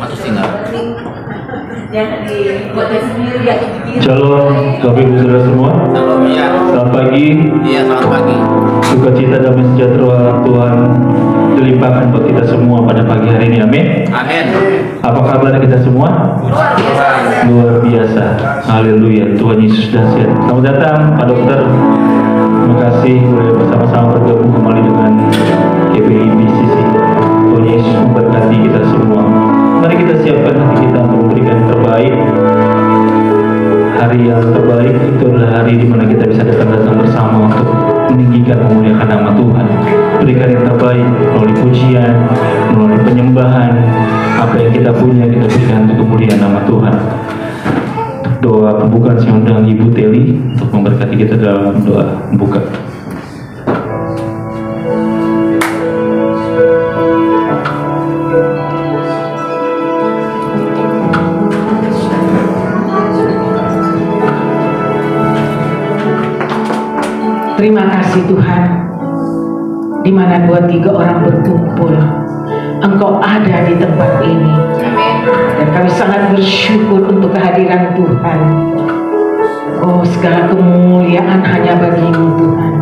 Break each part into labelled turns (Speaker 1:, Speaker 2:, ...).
Speaker 1: Masuk tinggal.
Speaker 2: Shalom, Bapak Ibu Saudara semua.
Speaker 1: Shalom, ya.
Speaker 2: Selamat pagi.
Speaker 1: Iya, selamat pagi.
Speaker 2: Sukacita damai sejahtera Tuhan dilimpahkan buat kita semua pada pagi hari ini. Amin.
Speaker 1: Amin.
Speaker 2: Apa kabar kita semua? Luar biasa. Haleluya. Tuhan Yesus dahsyat. Selamat datang Pak Dokter. Terima kasih boleh bersama-sama bergabung kembali dengan GPI BCC. Tuhan Yesus memberkati kita semua. Mari kita siapkan hati kita untuk memberikan yang terbaik. Hari yang terbaik itu adalah hari di mana kita bisa datang bersama untuk meninggikan, memuliakan nama Tuhan. Berikan yang terbaik melalui pujian, melalui penyembahan. Apa yang kita punya kita berikan untuk kemuliaan nama Tuhan. Doa pembukaan saya undang Ibu Teli untuk memberkati kita dalam doa pembuka.
Speaker 3: Terima kasih Tuhan, di mana 2-3 orang berkumpul, Engkau ada di tempat ini. Dan kami sangat bersyukur untuk kehadiran Tuhan. Oh, segala kemuliaan hanya bagi-Mu Tuhan.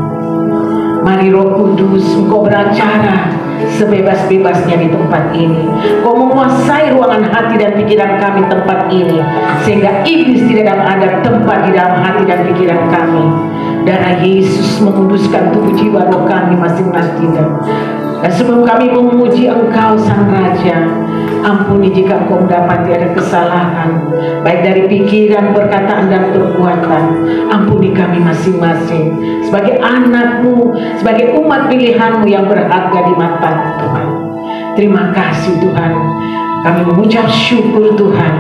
Speaker 3: Mari Roh Kudus, Engkau beracara sebebas-bebasnya di tempat ini. Kau menguasai ruangan hati dan pikiran kami tempat ini, sehingga iblis tidak ada tempat di dalam hati dan pikiran kami. Darah Yesus menguduskan tubuh jiwa roh kami masing-masing. Dan sebelum kami memuji Engkau Sang Raja, ampuni jika Engkau mendapati ada kesalahan, baik dari pikiran, perkataan, dan perbuatan. Ampuni kami masing-masing sebagai anak-Mu, sebagai umat pilihan-Mu yang berharga di mata Tuhan. Terima kasih Tuhan. Kami mengucap syukur Tuhan.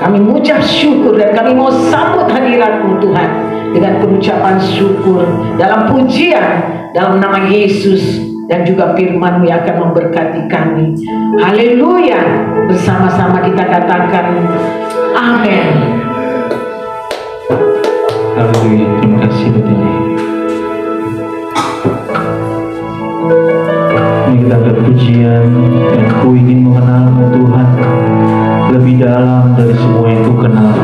Speaker 3: Kami mengucap syukur dan kami mau sambut hadirat-Mu Tuhan dengan pengucapan syukur dalam pujian dalam nama Yesus, dan juga firman-Mu yang akan memberkati kami. Haleluya. Bersama-sama kita katakan amin.
Speaker 2: Haleluya. Terima kasih Bapak. Ini kita angkat pujian, dan ku ingin mengenal-Mu Tuhan lebih dalam dari semua yang ku kenal.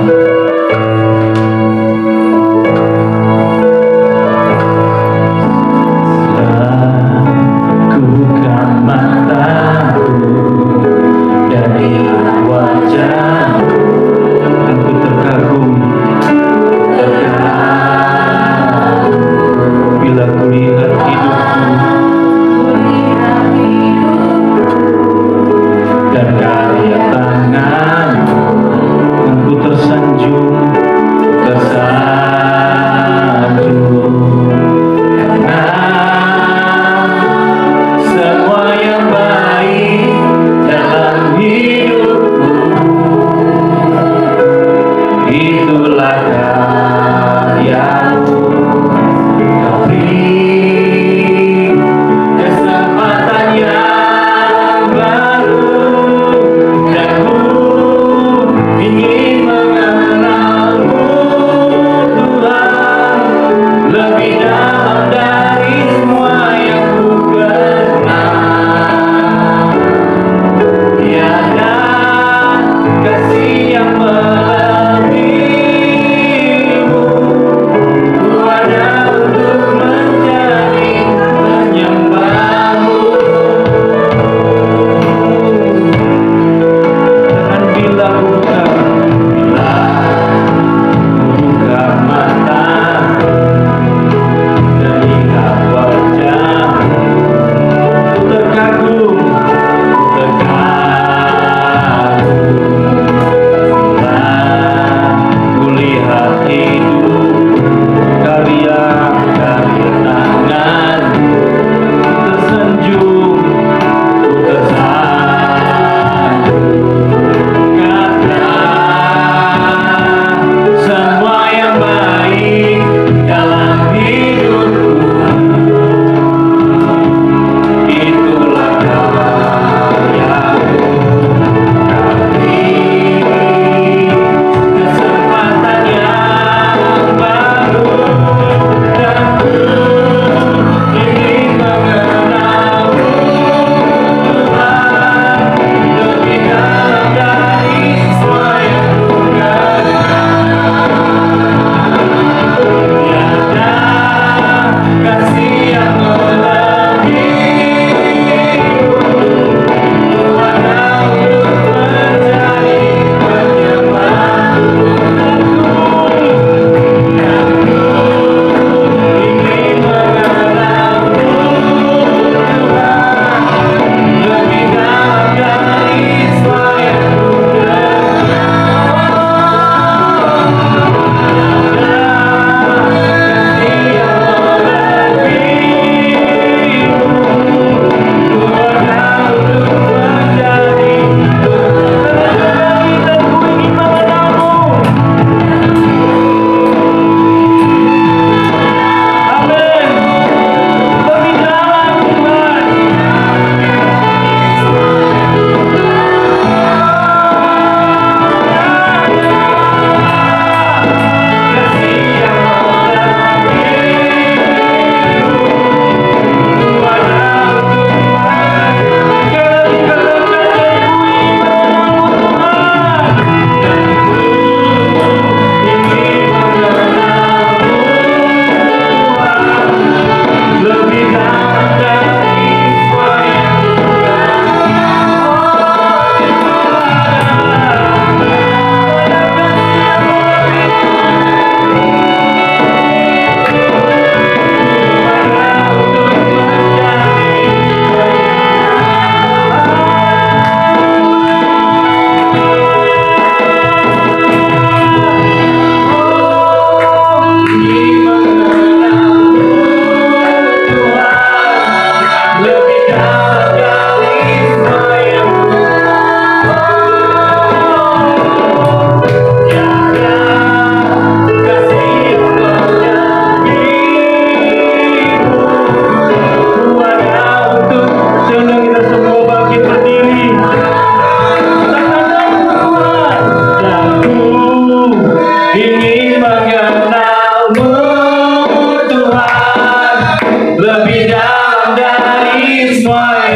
Speaker 2: Lebih dalam dari semua yang ku kenal.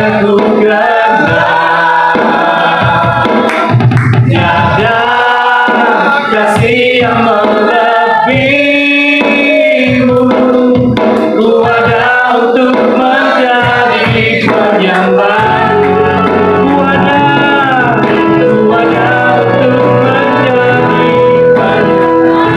Speaker 2: ku kenal. Tiada kasih yang melebihimu, ku ada untuk menjadi penyembah. Ku ada untuk menjadi penyembah.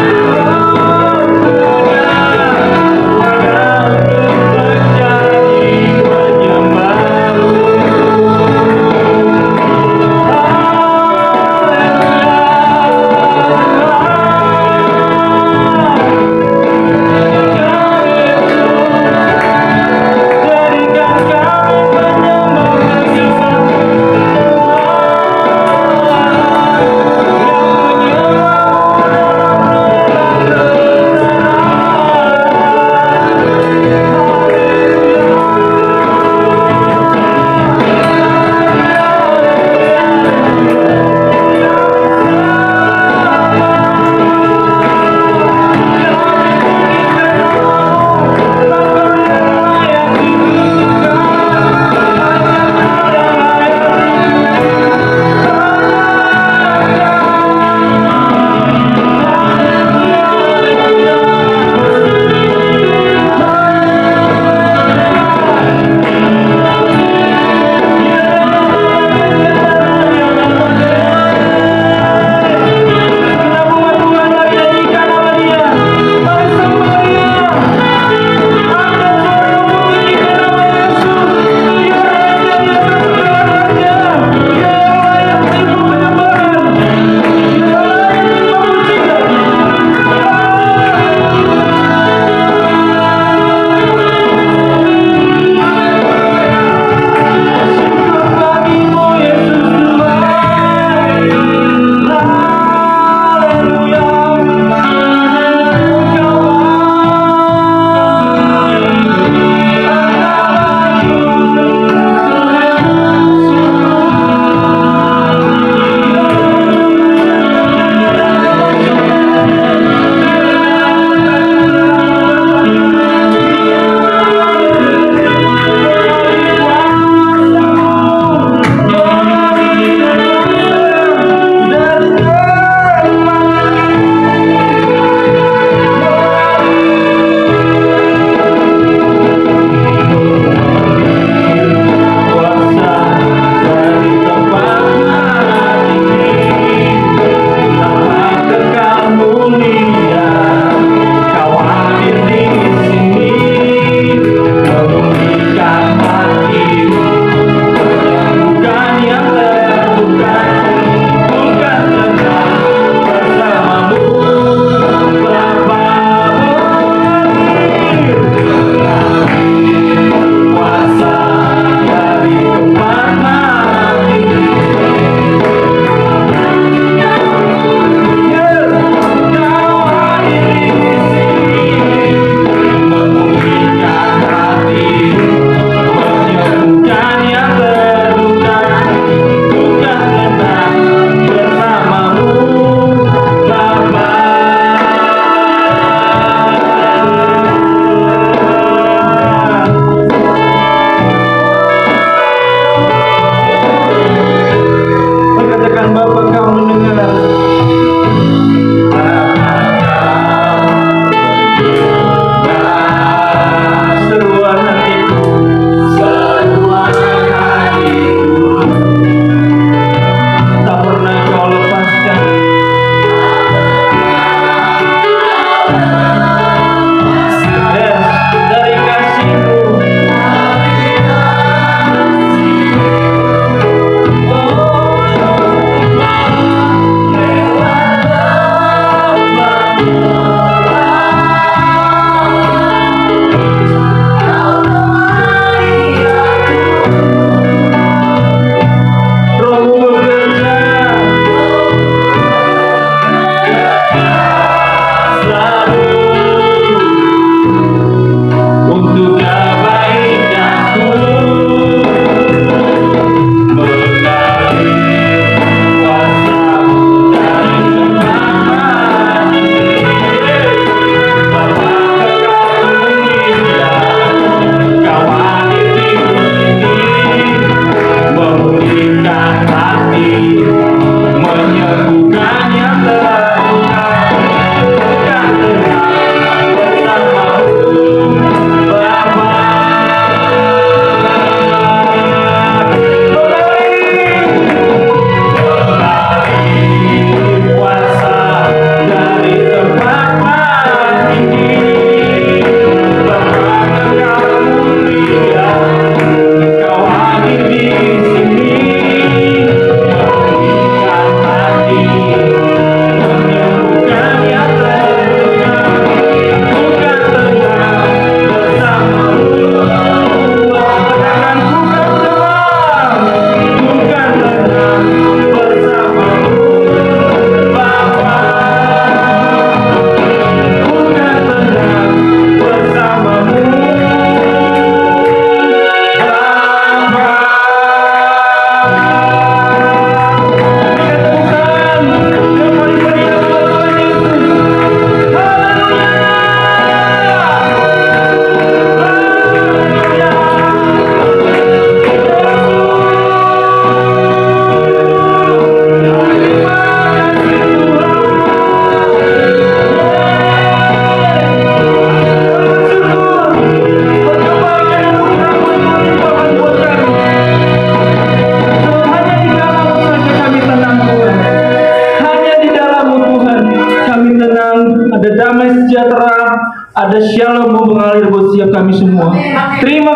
Speaker 2: semua. Terima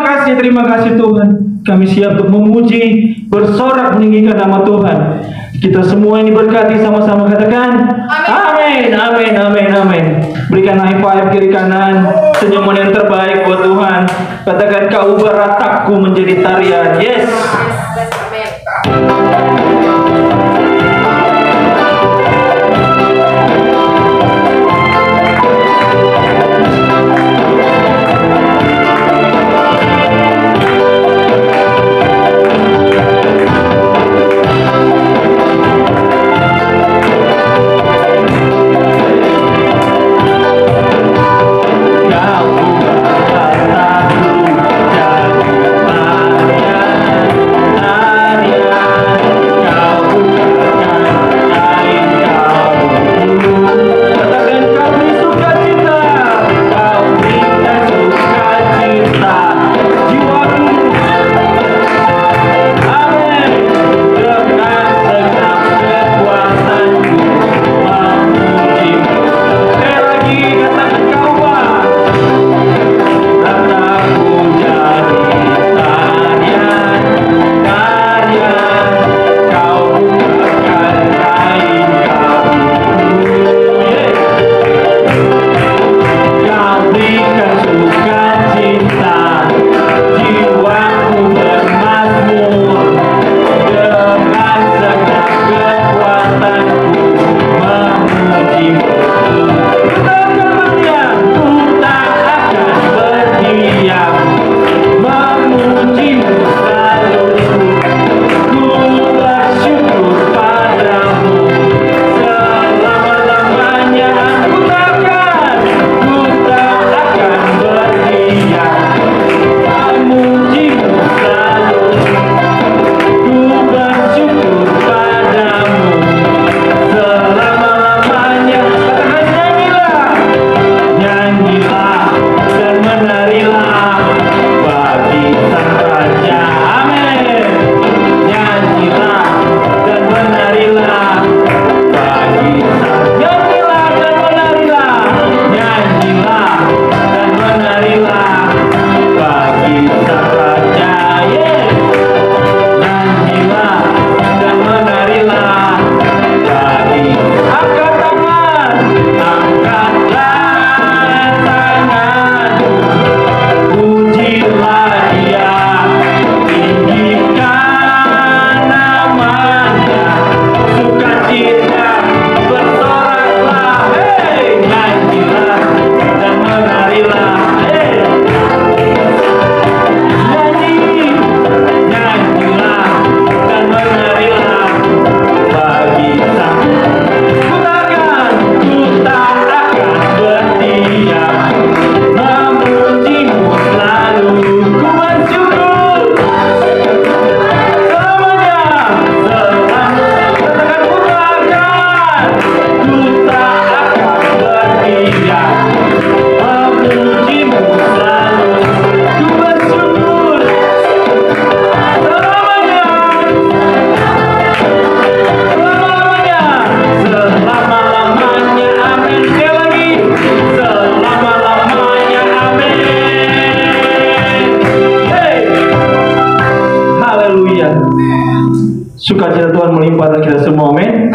Speaker 2: kasih Tuhan. Kami siap untuk memuji, bersorak meninggikan nama Tuhan. Kita semua ini berkati sama-sama, katakan amin, amin, amin, amin. Berikan high five kiri kanan, senyuman yang terbaik buat Tuhan. Katakan, kau ubah rataku menjadi tarian. Yes. Sukacita Tuhan melimpah kita semua, amin.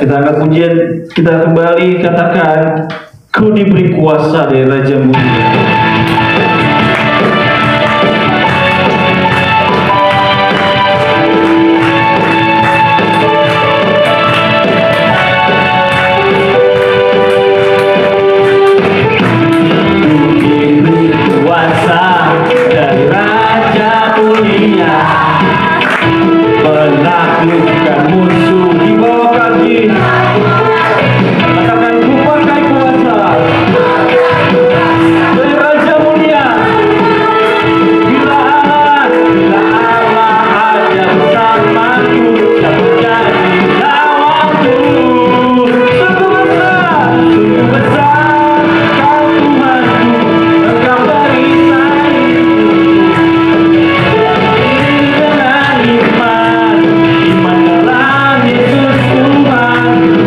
Speaker 2: Kita angkat pujian, kita kembali katakan, ku diberi kuasa dari Raja Mulia. Menaklukkan musuh di bawah kaki. Katakan, ku pakai kuasa dari Raja Mulia. Bila Allah ada bersamaku, tak menjadi lawanku. Sungguh besar kau Tuhanku, engkau perisai dengan iman dalam Yesus Tuhan.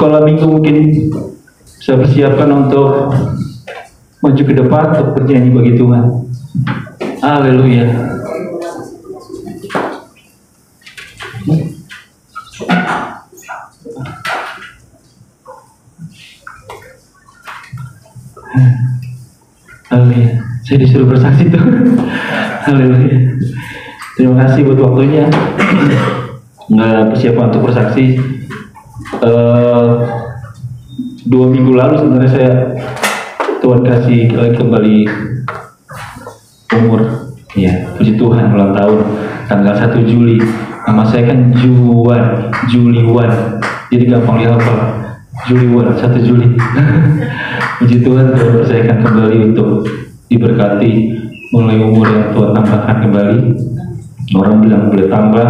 Speaker 2: sekolah minggu mungkin saya persiapkan untuk maju ke depan untuk bernyanyi bagi Tuhan. Haleluya. Haleluya. Saya disuruh bersaksi tuh. Haleluya. Terima kasih buat waktunya. Nggak persiapan untuk bersaksi. 2 minggu lalu sebenarnya saya Tuhan kasih lagi kembali umur. Ya, puji Tuhan, ulang tahun tanggal 1 Juli. Nama saya kan Juliwan. Jadi gampang dihafal. Juliwan, 1 Juli. Puji Tuhan, Tuhan percayakan kembali untuk diberkati mulai umur yang Tuhan tambahkan kembali. Orang bilang boleh tambah,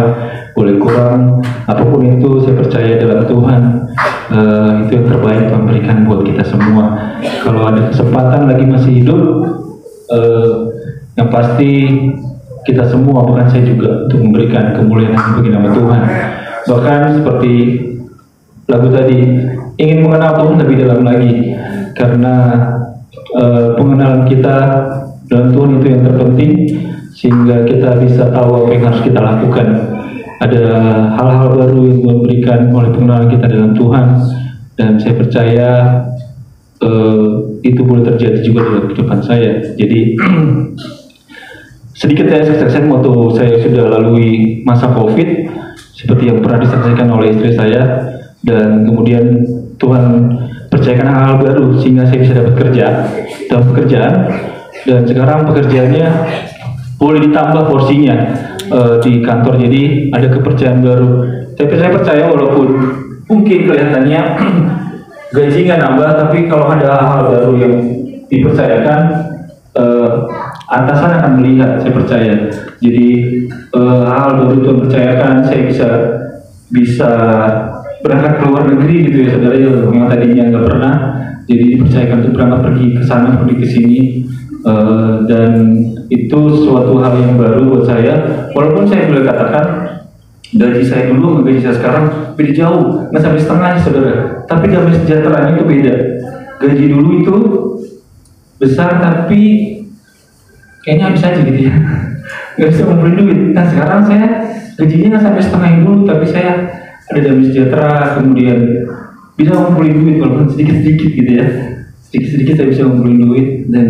Speaker 2: boleh kurang, apapun itu saya percaya dalam Tuhan. Itu yang terbaik Tuhan berikan buat kita semua. Kalau ada kesempatan lagi masih hidup, yang pasti kita semua, bukan saya juga, untuk memberikan kemuliaan bagi nama Tuhan. Bahkan seperti lagu tadi, ingin mengenal Tuhan lebih dalam lagi, karena pengenalan kita dalam Tuhan itu yang terpenting, sehingga kita bisa tahu apa yang harus kita lakukan. Ada hal-hal baru yang Tuhan berikan oleh pengenalan kita dalam Tuhan, dan saya percaya itu boleh terjadi juga dalam kehidupan saya. Jadi sedikit saya waktu saya sudah lalui masa COVID, seperti yang pernah disaksikan oleh istri saya, dan kemudian Tuhan percayakan hal-hal baru sehingga saya bisa dapat kerja dalam pekerjaan, dan sekarang pekerjaannya boleh ditambah porsinya di kantor, jadi ada kepercayaan baru. Saya percaya walaupun mungkin kelihatannya gaji nggak nambah, tapi kalau ada hal baru yang dipercayakan, atasan akan melihat, saya percaya. Jadi hal baru itu percayakan, saya bisa berangkat ke luar negeri gitu ya saudara, yang tadinya nggak pernah, jadi dipercayakan untuk berangkat pergi ke sana, pergi ke sini. Dan itu suatu hal yang baru buat saya. Walaupun saya boleh katakan gaji saya dulu sama gaji saya sekarang beda jauh, nggak sampai setengah saudara, tapi damai sejahteranya itu beda. Gaji dulu itu besar tapi kayaknya habis aja gitu ya, nggak bisa ngumpulin duit. Nah sekarang saya gajinya nggak sampai setengah yang dulu, tapi saya ada damai sejahtera, kemudian bisa ngumpulin duit walaupun sedikit-sedikit gitu ya, sedikit-sedikit saya bisa ngumpulin duit. Dan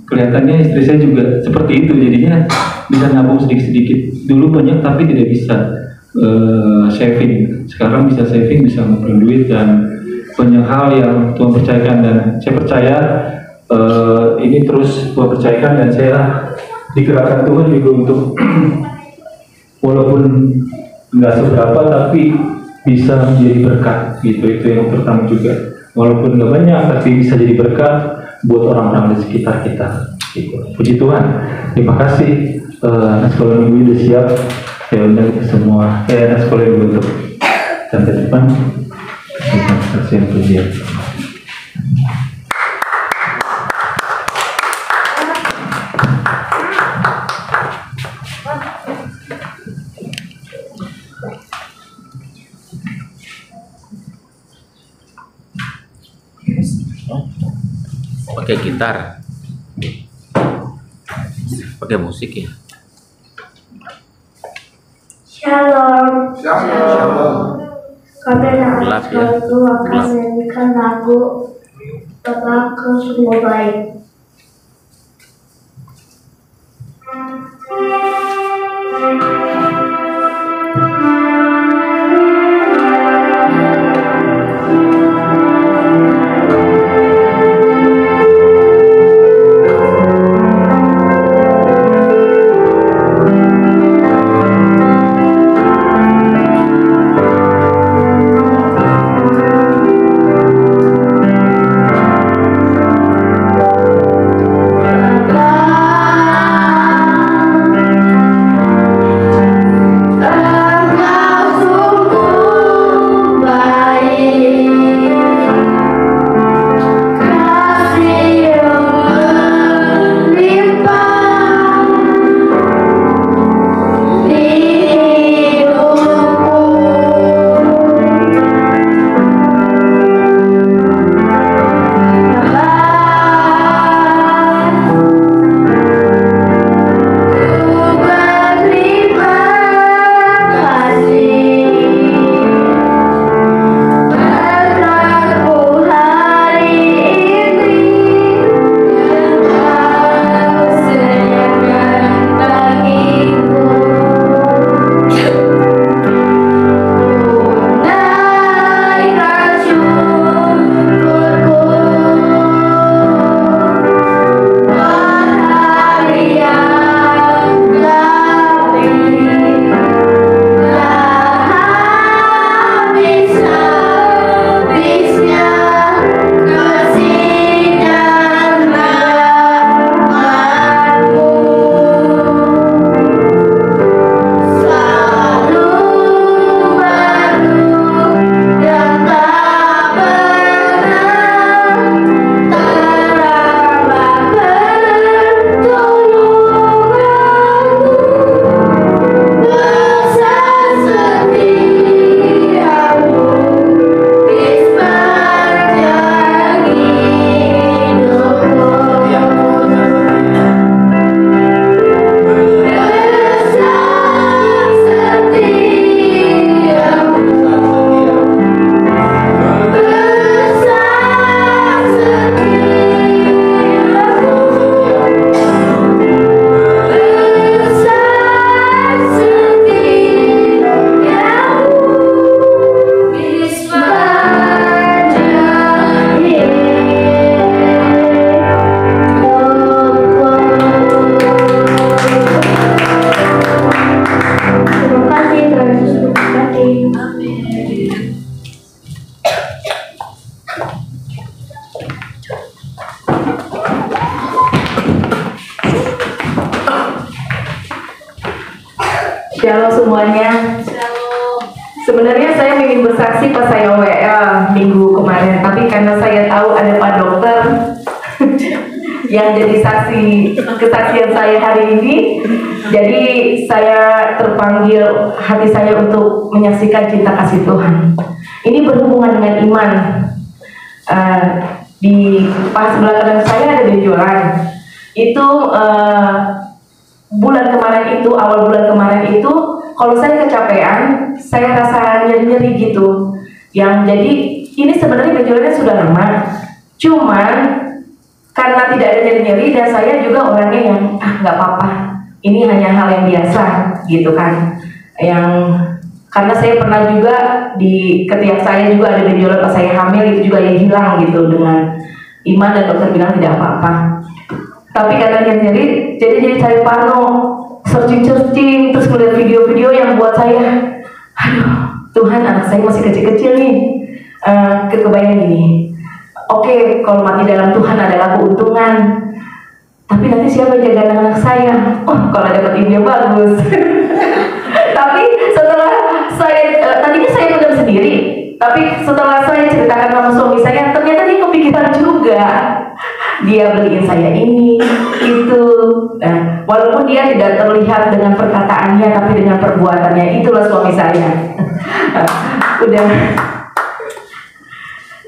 Speaker 2: kelihatannya istri saya juga seperti itu, jadinya bisa nabung sedikit-sedikit. Dulu banyak tapi tidak bisa saving, sekarang bisa saving, bisa ngumpulin duit, dan banyak hal yang Tuhan percayakan. Dan saya percaya ini terus Tuhan percayakan, dan saya digerakkan Tuhan juga untuk walaupun nggak seberapa tapi bisa menjadi berkat gitu. Itu yang pertama juga, walaupun nggak banyak tapi bisa jadi berkat buat orang-orang di sekitar kita gitu. Puji Tuhan. Terima kasih. Anak sekolah minggu udah siap, saya undang semua anak sekolah minggu untuk sampai depan saksian pujian.
Speaker 1: Pakai gitar, pakai musik ya.
Speaker 4: Shalom. Kami anak
Speaker 1: Gelap ya.
Speaker 4: sekolah itu akan
Speaker 1: Gelap.
Speaker 4: menyanyikan lagu Bapakku sungguh baik.
Speaker 5: Shalom semuanya. Sebenarnya saya ingin bersaksi pas saya WA minggu kemarin, tapi karena saya tahu ada Pak Dokter yang jadi saksi kesaksian saya hari ini, jadi saya terpanggil hati saya untuk menyaksikan cinta kasih Tuhan. Ini berhubungan dengan iman. Di pas sebelah kanan saya ada benjolan. Itu bulan kemarin itu, awal bulan kemarin itu, kalau saya kecapean, saya rasa nyeri-nyeri gitu. Yang jadi ini sebenarnya benjolannya sudah lama, cuman karena tidak ada nyeri-nyeri dan saya juga orangnya yang nggak apa-apa, ini hanya hal yang biasa gitu kan. Yang karena saya pernah juga di ketiak saya juga ada benjolan pas saya hamil, itu juga yang hilang gitu dengan iman dan dokter bilang tidak apa-apa. Tapi karena nyeri, jadi saya parno, searching, terus melihat video-video yang buat saya, aduh Tuhan, anak saya masih kecil-kecil nih, kebayang gini. Oke, kalau mati dalam Tuhan adalah keuntungan, tapi nanti siapa yang jaga anak saya? Oh, kalau dapat ibu yang bagus. Tapi setelah saya, tadinya saya pendam sendiri, tapi setelah saya ceritakan sama suami saya, ternyata dia kepikiran juga. Dia beliin saya ini, itu. Nah, walaupun dia tidak terlihat dengan perkataannya, tapi dengan perbuatannya, itulah suami saya. Udah.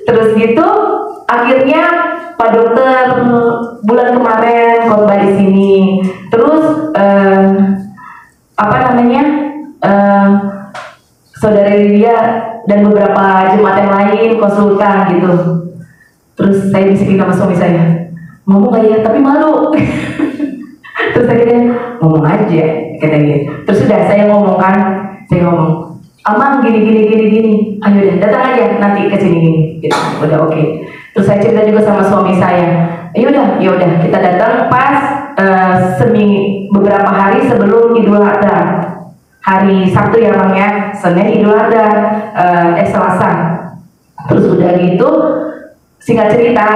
Speaker 5: Terus gitu, akhirnya Pak Dokter bulan kemarin khotbah di sini. Terus Saudara Lydia dan beberapa jemaat yang lain konsultan gitu. Terus saya bisikin sama suami saya, ngomong gak ya, tapi malu. Terus akhirnya ngomong aja, katanya. Terus sudah saya ngomong, Amang gini, ayo deh datang aja nanti ke sini gini. Gitu. Udah oke. Terus saya cerita juga sama suami saya, yaudah kita datang pas beberapa hari sebelum Idul Adha. Hari Sabtu ya Bang ya, Senin Idul Adha, Selasa. Terus udah gitu, singkat cerita,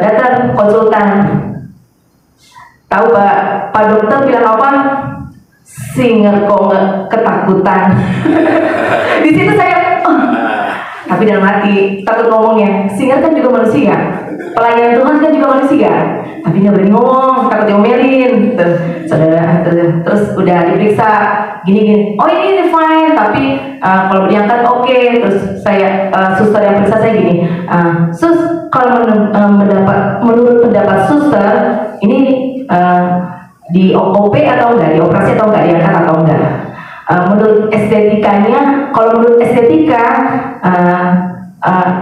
Speaker 5: datang konsultan. Tahu Pak Dokter bilang apa? Singer kok nggak ketakutan. Di situ saya, tapi dalam hati takut ngomongnya. Singer kan juga manusia, pelayan Tuhan kan juga manusia, tapi nggak berani ngomong, takut diomelin. Saudara, terus udah diperiksa gini. Oh ini fine, tapi kalau diangkat oke. Terus saya suster yang periksa saya gini, sus kalau menurut pendapat suster ini di OP atau enggak, di operasi atau enggak, diangkat atau enggak. Menurut estetikanya, kalau menurut estetika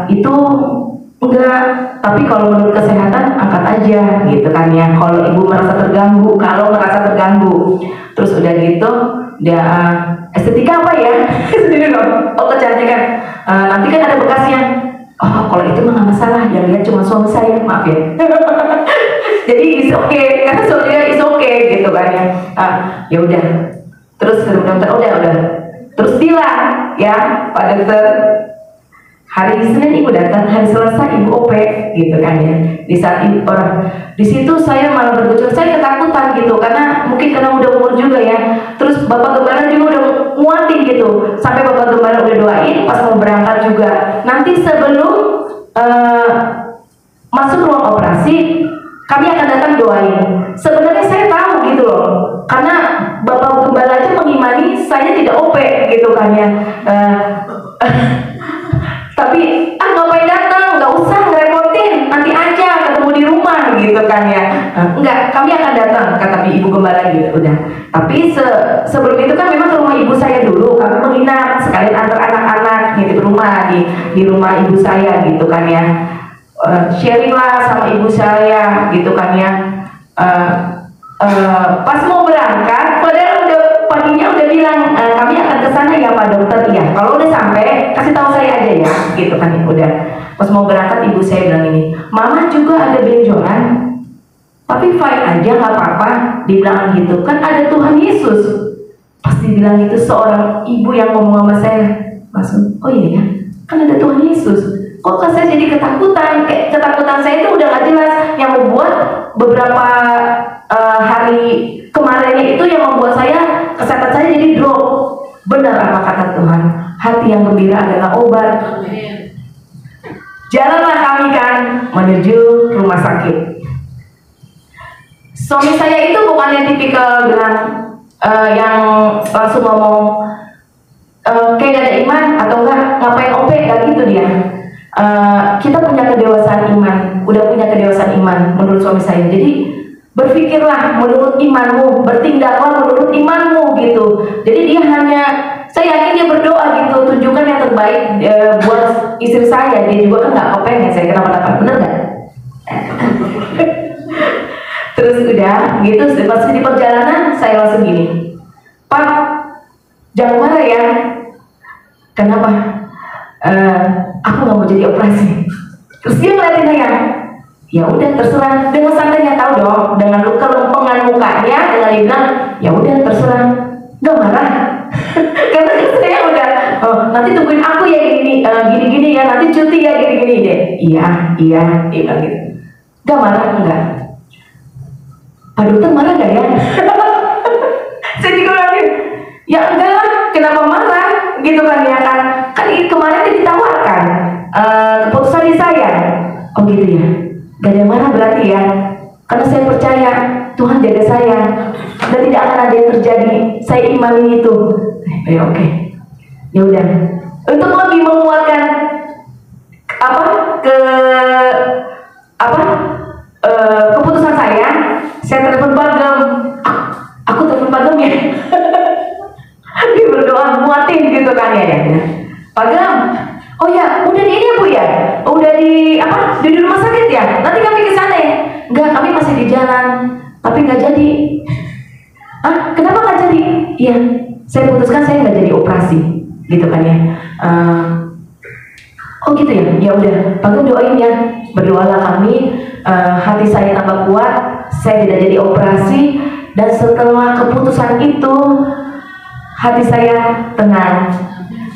Speaker 5: itu enggak, tapi kalau menurut kesehatan angkat aja gitu kan ya. Kalau ibu merasa terganggu, terus udah gitu dia estetika apa ya? Oh kecantikan, nanti kan ada bekasnya. Oh kalau itu mah nggak masalah, yang lihat cuma suami saya, maaf ya. Jadi is okay, karena suaminya is okay gitu kan ya. Ya udah, terus dokter udah, terus bilang ya Pak Dokter, hari Senin ibu datang, hari Selasa ibu OP gitu kan ya. Di saat itu di situ saya malah bergejolak, saya ketakutan gitu karena mungkin karena udah umur juga ya. Terus Bapak Gembala juga udah nguatin gitu, sampai Bapak Gembala udah doain pas mau berangkat juga. Nanti sebelum masuk ruang operasi, kami akan datang doain. Sebenarnya saya tahu gitu loh, karena Bapak Gembala aja mengimani saya tidak OP gitu kan ya. Tapi ngapain datang, nggak usah ngerepotin, nanti aja ketemu di rumah gitu kan ya. Enggak, kami akan datang kata ibu Gembala gitu. Udah, tapi sebelum itu kan memang ke rumah ibu saya dulu, kami menginap sekalian antar anak-anak gitu rumah di rumah ibu saya gitu kan ya. Sharing lah sama ibu saya gitu kan ya. Pas mau berangkat, padahal udah paginya udah bilang kami akan ke sana ya Pak Dokter. Iya, kalau udah sampai kasih tahu saya aja ya, gitu kan. Udah pas mau berangkat ibu saya bilang ini, Mama juga ada benjolan, tapi fine aja nggak apa-apa. Dibilang gitu kan, ada Tuhan Yesus. Pasti bilang itu seorang ibu yang ngomong sama saya langsung, oh iya ya, kan ada Tuhan Yesus. Kok saya jadi ketakutan? Ketakutan saya itu udah gak jelas, yang membuat beberapa hari kemarinnya itu yang membuat saya kesehatan saya jadi drop. Benar apa kata Tuhan, hati yang gembira adalah obat. Jalanlah kami kan menuju rumah sakit. Suami saya itu bukannya tipikal bilang yang langsung ngomong kayak gak ada iman atau enggak ngapain OP, gak gitu dia. Kita punya kedewasaan iman, udah punya kedewasaan iman menurut suami saya. Jadi berpikirlah menurut imanmu, bertindaklah menurut imanmu gitu. Jadi dia hanya, saya yakin dia berdoa gitu, tunjukkan yang terbaik buat istri saya. Dia juga kan nggak kepengen saya kenapa-napa, bener nggak? Terus udah gitu, pas di perjalanan saya langsung gini, Pak, jangan marah ya. Kenapa? Aku nggak mau jadi operasi. Terus dia ngeliatin saya, ya udah terserah. Dengan santainya, tahu dong, dengan kelempengan mukanya, dengan dia bilang, ya udah terserah, nggak marah. Karena saya udah, oh, nanti tungguin aku ya gini-gini ya, nanti cuti ya gini-gini deh. Iya, dia bilang gitu. Nggak marah, enggak. Pak dokter marah gak ya? Saya juga bilang, ya enggak lah, kenapa marah? Gitu kan ya kan? Kan kemarin dia ditawarkan keputusan di saya. Oh gitu ya, gak ada marah berarti ya? Karena saya percaya Tuhan jaga saya dan tidak akan ada yang terjadi. Saya imani itu. Ya oke. Ya udah. Untuk lebih menguatkan keputusan saya telepon Bagem. Aku telepon Bagem ya. Dia berdoa muatin gitu kan ya. Bagem, oh ya, udah di ini ya Bu ya? Udah di rumah sakit ya? Nanti kami ke sana ya? Enggak, kami masih di jalan, tapi nggak jadi. Kenapa nggak jadi? Iya, saya putuskan saya nggak jadi operasi, gitu kan ya. Oh gitu ya, ya udah, Bagem doain ya, berdoalah kami, hati saya tambah kuat, saya tidak jadi operasi, dan setelah keputusan itu, hati saya tenang,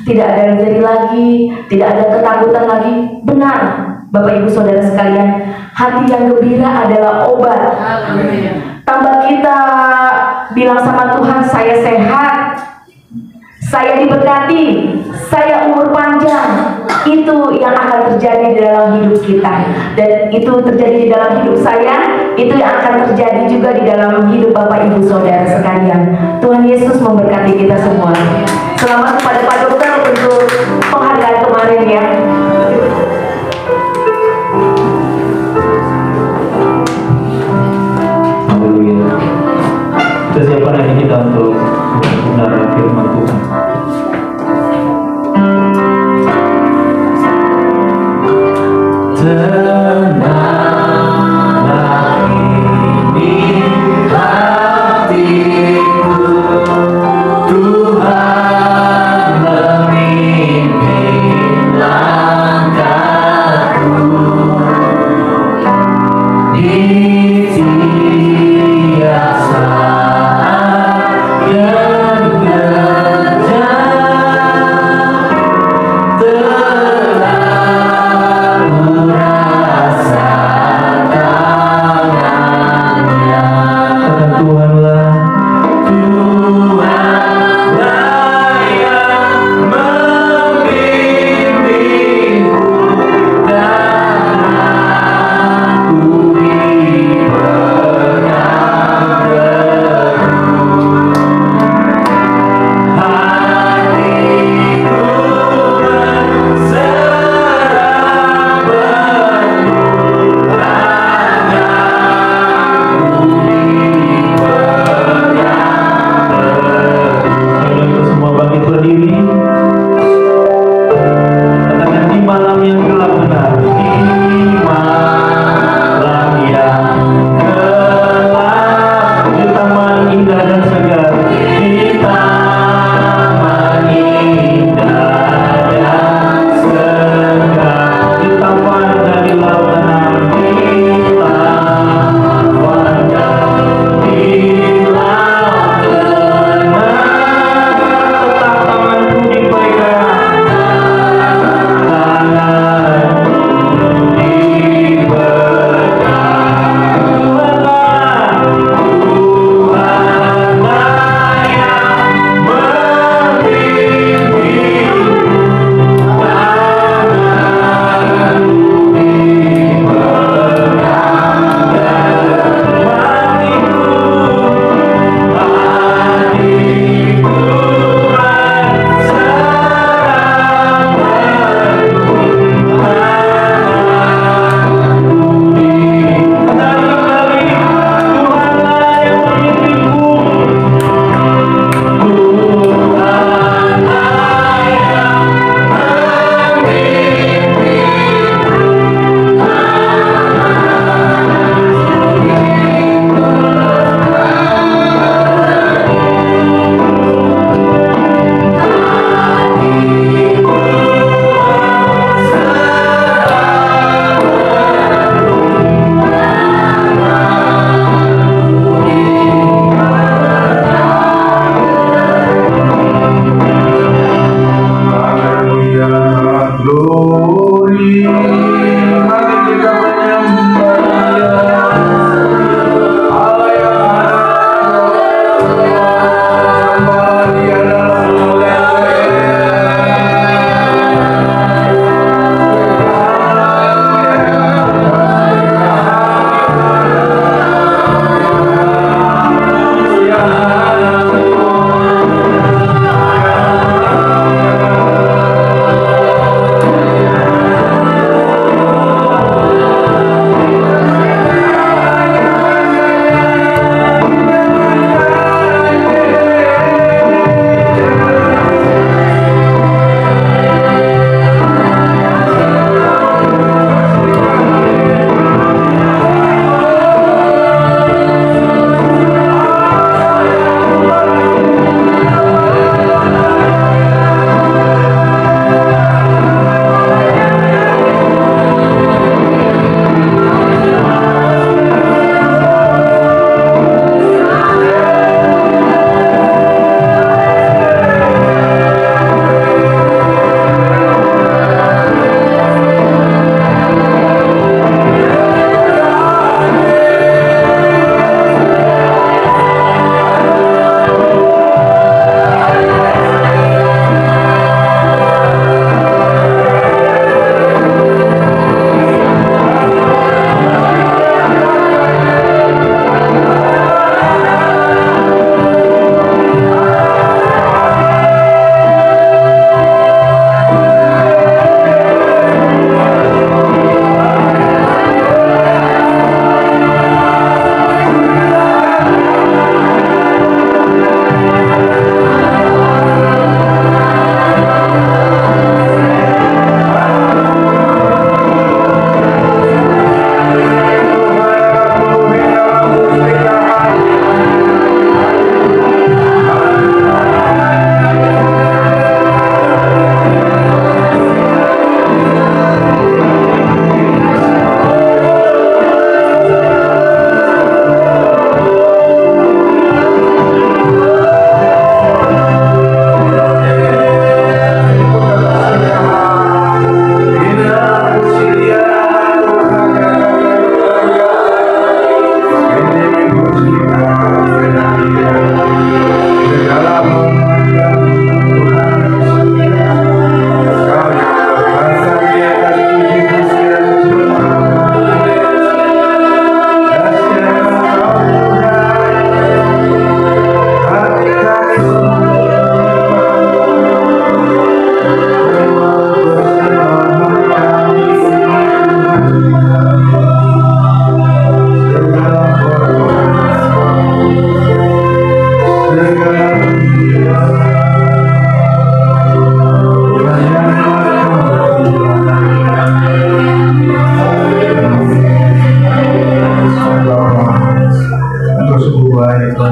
Speaker 5: tidak ada yang jadi lagi, tidak ada ketakutan lagi. Benar, Bapak Ibu Saudara sekalian, hati yang gembira adalah obat. Tambah kita bilang sama Tuhan, saya sehat, saya diberkati, saya umur panjang. Itu yang akan terjadi di dalam hidup kita, dan itu terjadi di dalam hidup saya, itu yang akan terjadi juga di dalam hidup Bapak Ibu Saudara sekalian. Tuhan Yesus memberkati kita semua. Selamat kepada Pak Dokter untuk penghargaan kemarin ya.
Speaker 2: Haleluya. Kita siapkan hati kita untuk mendengar firman Tuhan. Tenanglah ini hatiku, Tuhan memimpin langkahku di tiap saat gereja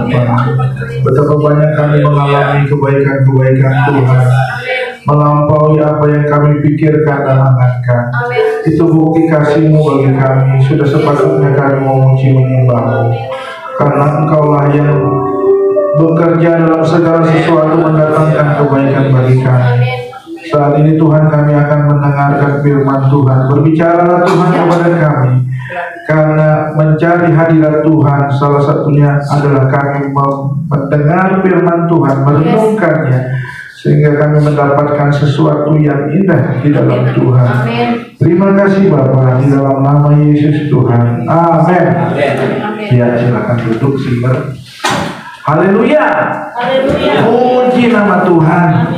Speaker 6: Bapa. Betapa banyak kami mengalami kebaikan-kebaikan Tuhan, melampaui apa yang kami pikirkan dan angankan. Itu bukti kasih-Mu bagi kami. Sudah sepatutnya kami memuji menyembah-Mu, karena Engkaulah yang bekerja dalam segala sesuatu mendatangkan kebaikan bagi kami. Saat ini Tuhan, kami akan mendengarkan firman Tuhan. Berbicaralah Tuhan kepada kami, karena mencari hadirat Tuhan salah satunya adalah kami mendengar firman Tuhan, merenungkannya, sehingga kami mendapatkan sesuatu yang indah di dalam Tuhan. Terima kasih Bapa, di dalam nama Yesus Tuhan. Amin. Ya, silakan duduk Simber. Haleluya. Puji nama Tuhan.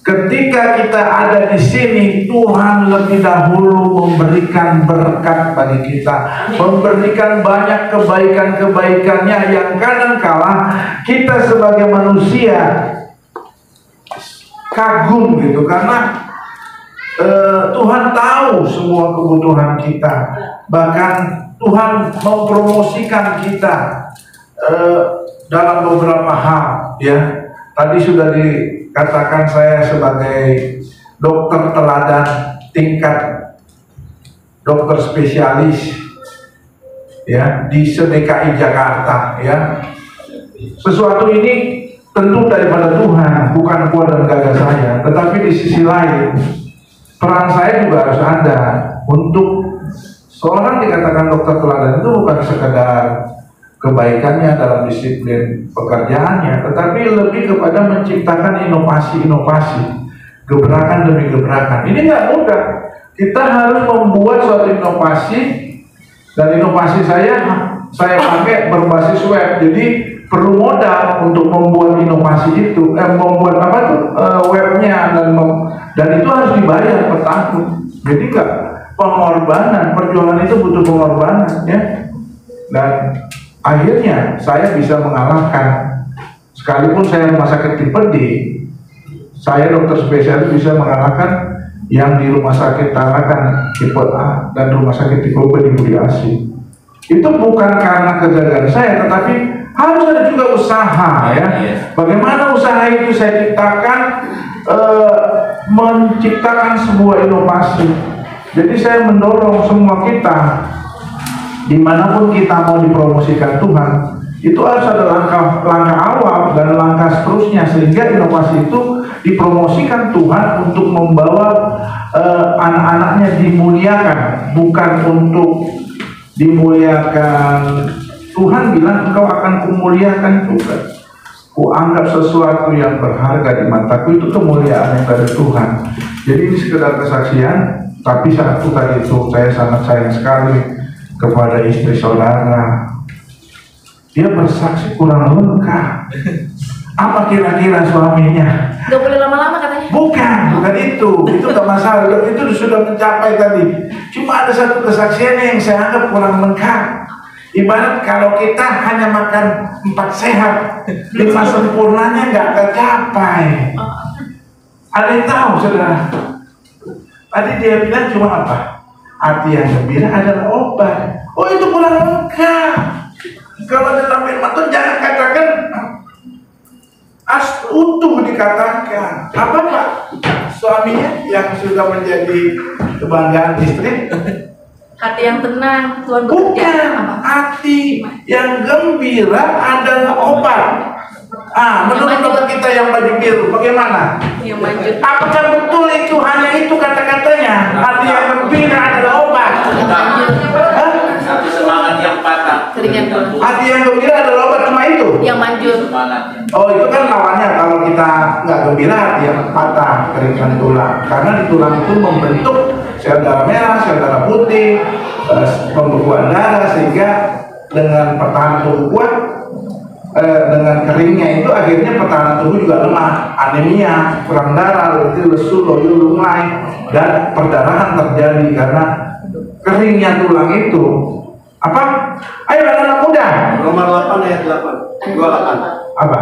Speaker 6: Ketika kita ada di sini, Tuhan lebih dahulu memberikan berkat bagi kita, memberikan banyak kebaikan-kebaikannya yang kadang-kala kita sebagai manusia kagum gitu, karena Tuhan tahu semua kebutuhan kita. Bahkan Tuhan mempromosikan kita dalam beberapa hal, ya. Tadi sudah dikatakan saya sebagai dokter teladan tingkat dokter spesialis, ya, di DKI Jakarta, ya. Sesuatu ini tentu daripada Tuhan, bukan kuat dan gagah saya. Tetapi di sisi lain, peran saya juga harus ada untuk seorang dikatakan dokter teladan itu bukan sekedar kebaikannya dalam disiplin pekerjaannya, tetapi lebih kepada menciptakan inovasi-inovasi, gebrakan demi gebrakan. Ini nggak mudah. Kita harus membuat suatu inovasi, dan inovasi saya pakai berbasis web. Jadi perlu modal untuk membuat inovasi itu, membuat apa tuh webnya, dan itu harus dibayar per tahun. Jadi nggak pengorbanan, perjuangan itu butuh pengorbanan, ya. Dan akhirnya saya bisa mengalahkan, sekalipun saya rumah sakit tipe D, saya dokter spesialis bisa mengalahkan yang di rumah sakit Tarakan tipe A dan rumah sakit tipe B di Budi Asih. Itu bukan karena kegagalan saya, tetapi harus ada juga usaha, ya. Bagaimana usaha itu saya ciptakan, menciptakan sebuah inovasi. Jadi saya mendorong semua kita, dimanapun kita mau dipromosikan Tuhan, itu harus ada langkah awal dan langkah seterusnya, sehingga inovasi itu dipromosikan Tuhan untuk membawa anak-anaknya dimuliakan, bukan untuk dimuliakan. Tuhan bilang, engkau akan kumuliakan juga. Kuanggap sesuatu yang berharga di mataku itu kemuliaan yang dari Tuhan. Jadi ini sekedar kesaksian, tapi satu tadi itu saya sangat sayang sekali kepada istri saudara. Dia bersaksi kurang lengkap. Apa kira-kira suaminya?
Speaker 5: Gak boleh lama-lama katanya.
Speaker 6: Bukan itu gak masalah. Itu sudah mencapai tadi. Cuma ada satu kesaksian yang saya anggap kurang lengkap. Ibarat kalau kita hanya makan 4 sehat, 5 sempurnanya nggak tercapai. Ada yang tahu, saudara? Tadi dia bilang cuma apa? Hati yang gembira adalah obat. Oh, itu kurang lengkap. Kalau dalam firman Tuhan jangan katakan utuh, dikatakan apa Pak? Suaminya yang sudah menjadi kebanggaan istri.
Speaker 5: Hati yang tenang, Tuhan bekerja.
Speaker 6: Bukan, hati yang gembira adalah obat. Menurut dokter kita yang baju biru, bagaimana?
Speaker 5: Yang manjut.
Speaker 6: Apakah betul itu hanya itu kata-katanya? Hati yang gembira adalah obat.
Speaker 1: Satu semangat yang patah.
Speaker 5: Keringan dulu.
Speaker 6: Hati yang gembira adalah obat, cuma itu.
Speaker 5: Yang manjut.
Speaker 6: Oh, itu kan lawannya. Kalau kita nggak gembira, hati yang patah, keringkan tulang. Karena di tulang itu membentuk sel darah merah, sel darah putih, pembekuan darah, sehingga dengan pertahanan tubuh kuat, dengan keringnya itu akhirnya pertahanan tubuh juga lemah, anemia, kurang darah, letih, lesu, loyo, lunglai, dan perdarahan terjadi karena keringnya tulang itu. Apa? Ayo anak-anak muda.
Speaker 7: Roma 8 ayat 8. 28.
Speaker 6: Apa?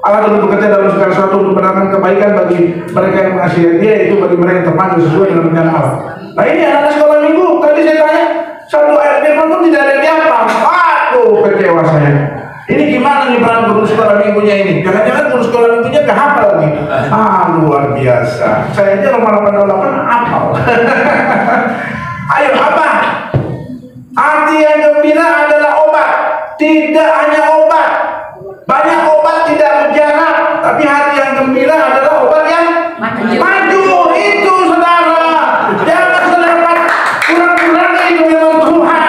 Speaker 6: Allah telah bekerja dalam segala sesuatu untuk mendatangkan kebaikan bagi mereka yang mengasihi Dia, itu bagi mereka yang terpanggil sesuai dengan rencana Allah. Nah, ini anak sekolah minggu, tadi saya tanya satu ayat firman pun tidak ada yang dihafal. Aduh, kecewa saya. Ini gimana nih peran guru sekolah minggunya ini? Jangan-jangan guru sekolah minggunya gak hafal nih. Luar biasa. Saya aja Roma 8:28 hafal. Ayo, apa? Hati yang gembira adalah obat. Tidak hanya obat. Banyak obat tidak mujarab, tapi hati yang gembira adalah obat yang maju. Itu saudara. Jangan saudara kurang-kurangnya itu memang Tuhan.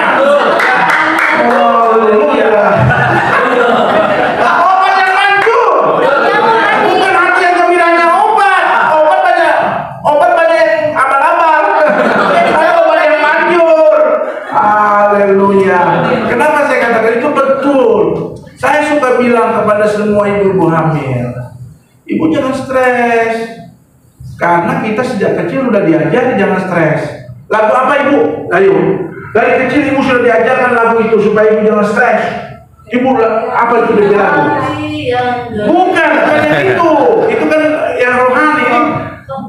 Speaker 6: Obat yang maju. Bukan hati yang gembiranya obat. Obat banyak yang abal-abal. Obat yang manjur. Haleluya. Kenapa saya katakan itu betul? Saya suka bilang kepada semua ibu-ibu hamil, ibu jangan stres, karena kita sejak kecil udah diajari jangan stres. Lagu apa ibu? Ayo, dari kecil ibu sudah diajarkan lagu itu supaya ibu jangan stres. Ibu apa itu dari lagu? Bukan yang itu kan yang rohani.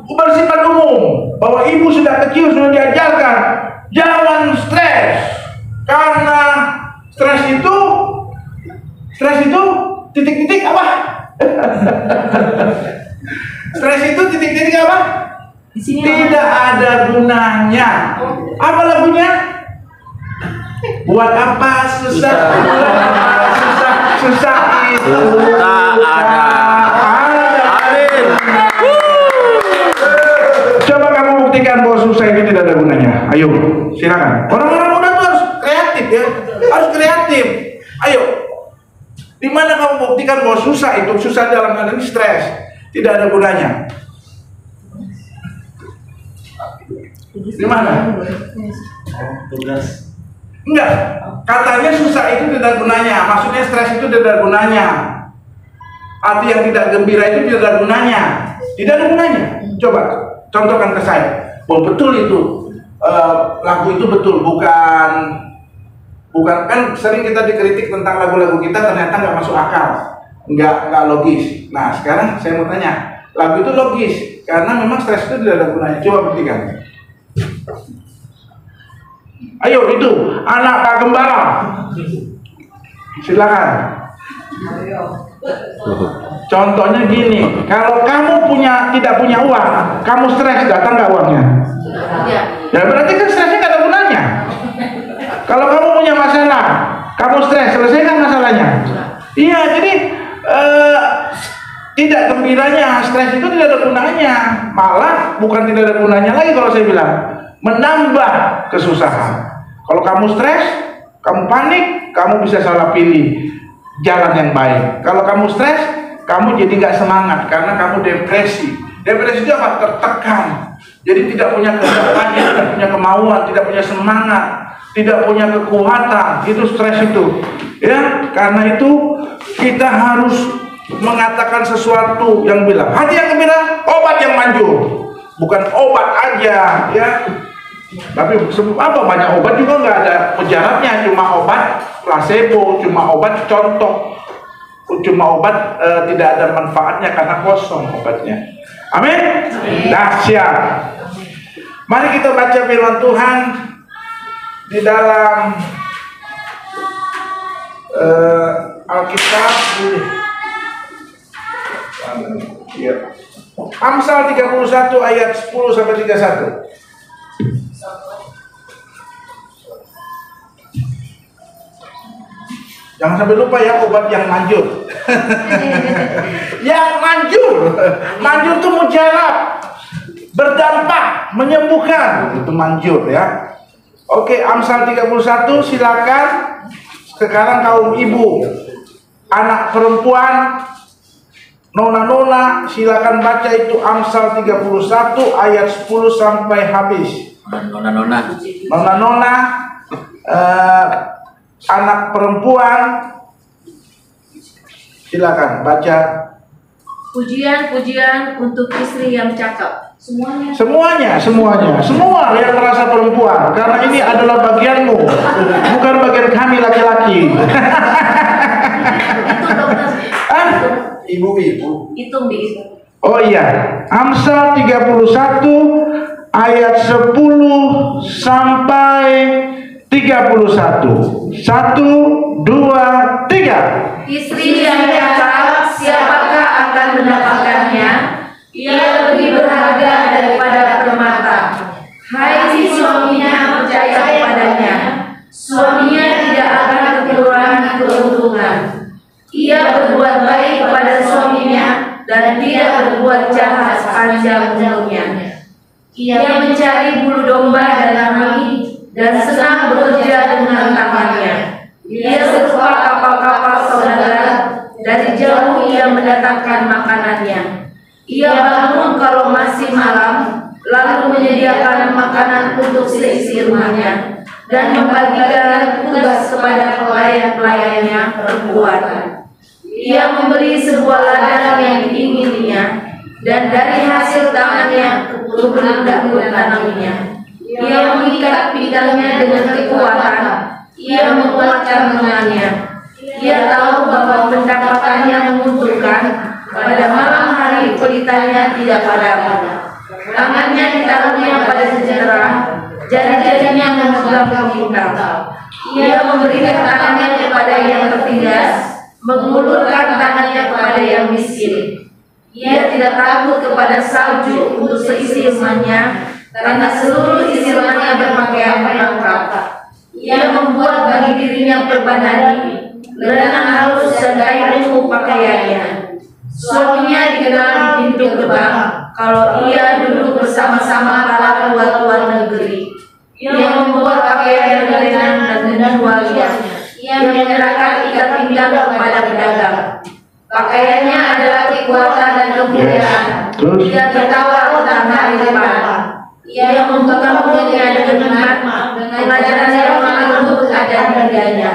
Speaker 6: Bersifat umum bahwa ibu sudah kecil sudah diajarkan jangan stres, karena stres itu titik-titik apa? Stres itu titik-titik apa? Tidak ada gunanya. Apa lagunya? Buat apa susah itu
Speaker 1: Tak ada. Amin.
Speaker 6: Coba kamu buktikan bahwa susah itu tidak ada gunanya. Ayo, silakan. Orang-orang muda tuh harus kreatif ya, harus kreatif. Ayo. Di mana kamu buktikan bahwa susah dalam keadaan stres tidak ada gunanya? Di mana?
Speaker 1: Tugas.
Speaker 6: Enggak. Katanya susah itu tidak gunanya. Maksudnya stres itu tidak ada gunanya. Hati yang tidak gembira itu tidak ada gunanya. Tidak ada gunanya. Coba contohkan ke saya. Oh betul itu. Lagu itu betul, bukan kan sering kita dikritik tentang lagu-lagu kita ternyata nggak masuk akal, nggak logis. Nah sekarang saya mau tanya, lagu itu logis karena memang stres itu tidak ada gunanya. Coba buktikan. Ayo itu anak Pak Gembala, silakan. Contohnya gini, kalau kamu tidak punya uang, kamu stres, datang nggak uangnya? Ya berarti kan stresnya nggak ada gunanya. Kalau kamu punya masalah, kamu stres, selesaikan masalahnya. Iya, jadi tidak gembiranya, stres itu tidak ada gunanya. Malah bukan tidak ada gunanya lagi kalau saya bilang, menambah kesusahan. Kalau kamu stres, kamu panik, kamu bisa salah pilih jalan yang baik. Kalau kamu stres, kamu jadi nggak semangat karena kamu depresi. Depresi itu apa? Tertekan. Jadi tidak punya kegiatan, tidak punya kemauan, tidak punya semangat, tidak punya kekuatan. Itu stres itu. Ya, karena itu kita harus mengatakan sesuatu yang bilang hati yang gembira, obat yang manjur. Bukan obat aja, ya. Tapi apa banyak obat juga nggak ada mujarabnya, cuma obat placebo, cuma obat contoh, cuma obat tidak ada manfaatnya karena kosong obatnya. Amin. Dahsyat. Mari kita baca firman Tuhan di dalam Alkitab ini. Ya. Amsal 31 ayat 10 sampai 31. Jangan sampai lupa ya obat yang manjur. Yang manjur. Manjur itu mujarab, berdampak, menyembuhkan. Itu manjur ya. Oke, Amsal 31 silakan. Sekarang kaum ibu, anak perempuan, nona-nona, silakan baca itu Amsal 31 ayat 10 sampai habis.
Speaker 1: Nona-nona.
Speaker 6: Nona-nona, anak perempuan, silakan baca.
Speaker 8: Pujian-pujian untuk istri yang cakep.
Speaker 6: Semuanya, semua yang merasa perempuan, karena ini adalah bagianmu, bukan bagian kami laki-laki. Ibu-ibu.
Speaker 8: Hitung di itu.
Speaker 6: Oh iya, Amsal 31 ayat 10 sampai 31. 1, 2, 3.
Speaker 5: Istri yang cakap, siapakah akan mendapatkannya? Ia lebih berharga daripada permata. Hai si suaminya percaya kepadanya, suaminya tidak akan kekurangan keuntungan. Ia berbuat baik kepada suaminya dan tidak berbuat jahat sepanjang umurnya. Ia mencari bulu domba dan nami dan senang bekerja dengan tangannya. Ia serupa kapal-kapal saudara, dari jauh ia mendatangkan makanannya. Ia bangun kalau masih malam, lalu menyediakan makanan untuk seisi rumahnya dan membagikan tugas kepada pelayan-pelayannya perempuan. Ia memberi sebuah ladang yang diingininya dan dari hasil tangannya kebun tanaminya. Ia mengikat pinggangnya dengan kekuatan. Ia menguatkan lengannya. Ia tahu bahwa pendapatannya menguntungkan. Pada malam hari pelitanya tidak padam. Tangannya ditaruhnya pada sejahtera, jari-jarinya memegang bintang. Ia memberikan tangannya kepada yang tertindas, mengulurkan tangannya kepada yang miskin. Ia tidak takut kepada salju untuk seisi rumahnya, karena seluruh isi rumahnya berpakaian lengkap. Ia membuat bagi dirinya perbandani, lenan halus dan kain ungu pakaiannya. Suaminya dikenal di pintu gerbang, kalau ia duduk bersama-sama para tua-tua negeri. Ia membuat pakaian yang lenan dan menjualnya. Ia menyerahkan ikat pinggang kepada pedagang. Pakaiannya adalah kekuatan dan kemuliaan. Ia tertawa tentang hari depan. Ia membangunnya dengan hikmat, pengajaran yang lembut ada di lidahnya.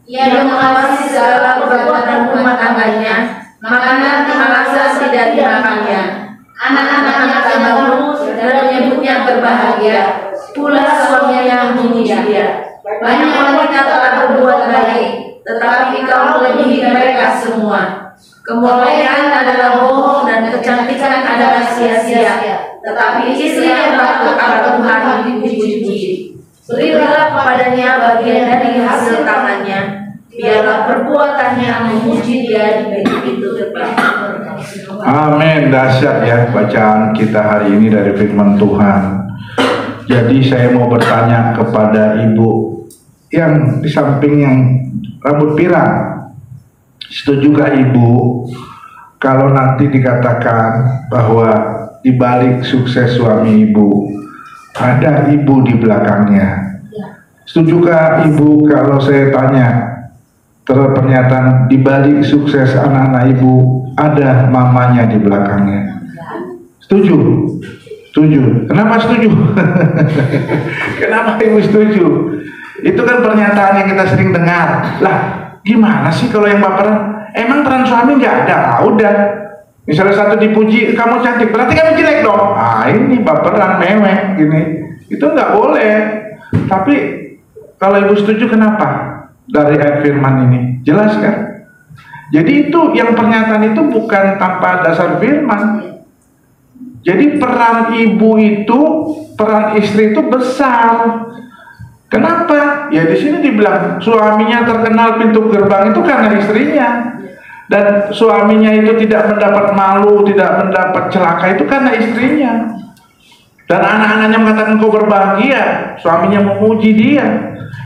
Speaker 5: Ia mengawasi segala perbuatan rumah tangganya. Makanan malasa tidak dimakannya. Anak-anaknya terbangun dan menyebutnya berbahagia. Pula suaminya memuji dia. Banyak wanita telah berbuat baik, tetapi kau melebihi mereka semua. Kemuliaan adalah bohong dan kecantikan adalah sia-sia. Tetapi istri yang takut akan Tuhan dipuji-puji. Berilah kepadanya bagian dari hasil tangannya. Biarlah perbuatannya memuji dia di pintu depan.
Speaker 6: Amin. Dahsyat ya bacaan kita hari ini dari firman Tuhan. Jadi saya mau bertanya kepada ibu yang di samping yang rambut pirang, setujukah ibu kalau nanti dikatakan bahwa di balik sukses suami ibu ada ibu di belakangnya? Setujukah ibu kalau saya tanya pernyataan di balik sukses anak-anak ibu ada mamanya di belakangnya? Setuju? Setuju. Kenapa setuju? Kenapa ibu setuju? Itu kan pernyataan yang kita sering dengar. Lah, gimana sih kalau yang baperan? Emang peran suami nggak ada? Ah, udah. Misalnya satu dipuji, kamu cantik, berarti kamu jelek dong. Ah, ini baperan, mewek, gini. Itu nggak boleh. Tapi kalau ibu setuju, kenapa? Dari ayat firman ini jelas kan? Jadi itu yang pernyataan itu bukan tanpa dasar firman. Jadi peran ibu itu, peran istri itu besar. Kenapa? Ya di sini dibilang suaminya terkenal pintu gerbang itu karena istrinya, dan suaminya itu tidak mendapat malu, tidak mendapat celaka itu karena istrinya. Dan anak-anaknya mengatakan kau berbahagia, suaminya memuji dia.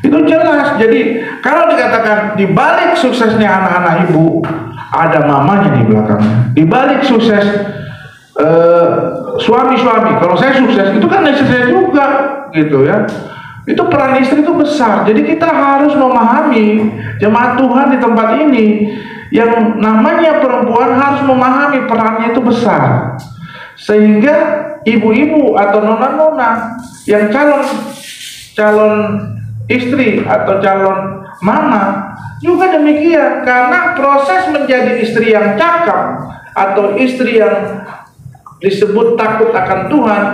Speaker 6: Itu jelas. Jadi kalau dikatakan di balik suksesnya anak-anak ibu ada mamanya di belakangnya. Di balik sukses suami-suami, kalau saya sukses itu kan istri saya juga, gitu ya. Itu peran istri itu besar. Jadi kita harus memahami, jemaat Tuhan di tempat ini, yang namanya perempuan harus memahami perannya itu besar. Sehingga ibu-ibu atau nona-nona yang calon istri atau calon mama juga demikian, karena proses menjadi istri yang cakap atau istri yang disebut takut akan Tuhan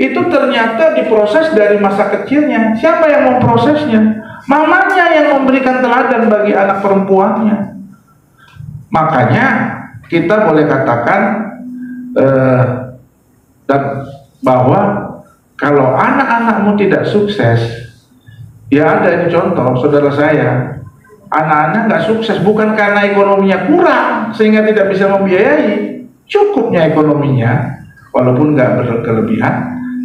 Speaker 6: itu ternyata diproses dari masa kecilnya. Siapa yang memprosesnya? Mamanya yang memberikan teladan bagi anak perempuannya. Makanya kita boleh katakan bahwa kalau anak-anakmu tidak sukses, Ya ada ini contoh saudara saya, anak-anak nggak sukses bukan karena ekonominya kurang sehingga tidak bisa membiayai, cukupnya ekonominya walaupun nggak berkelebihan,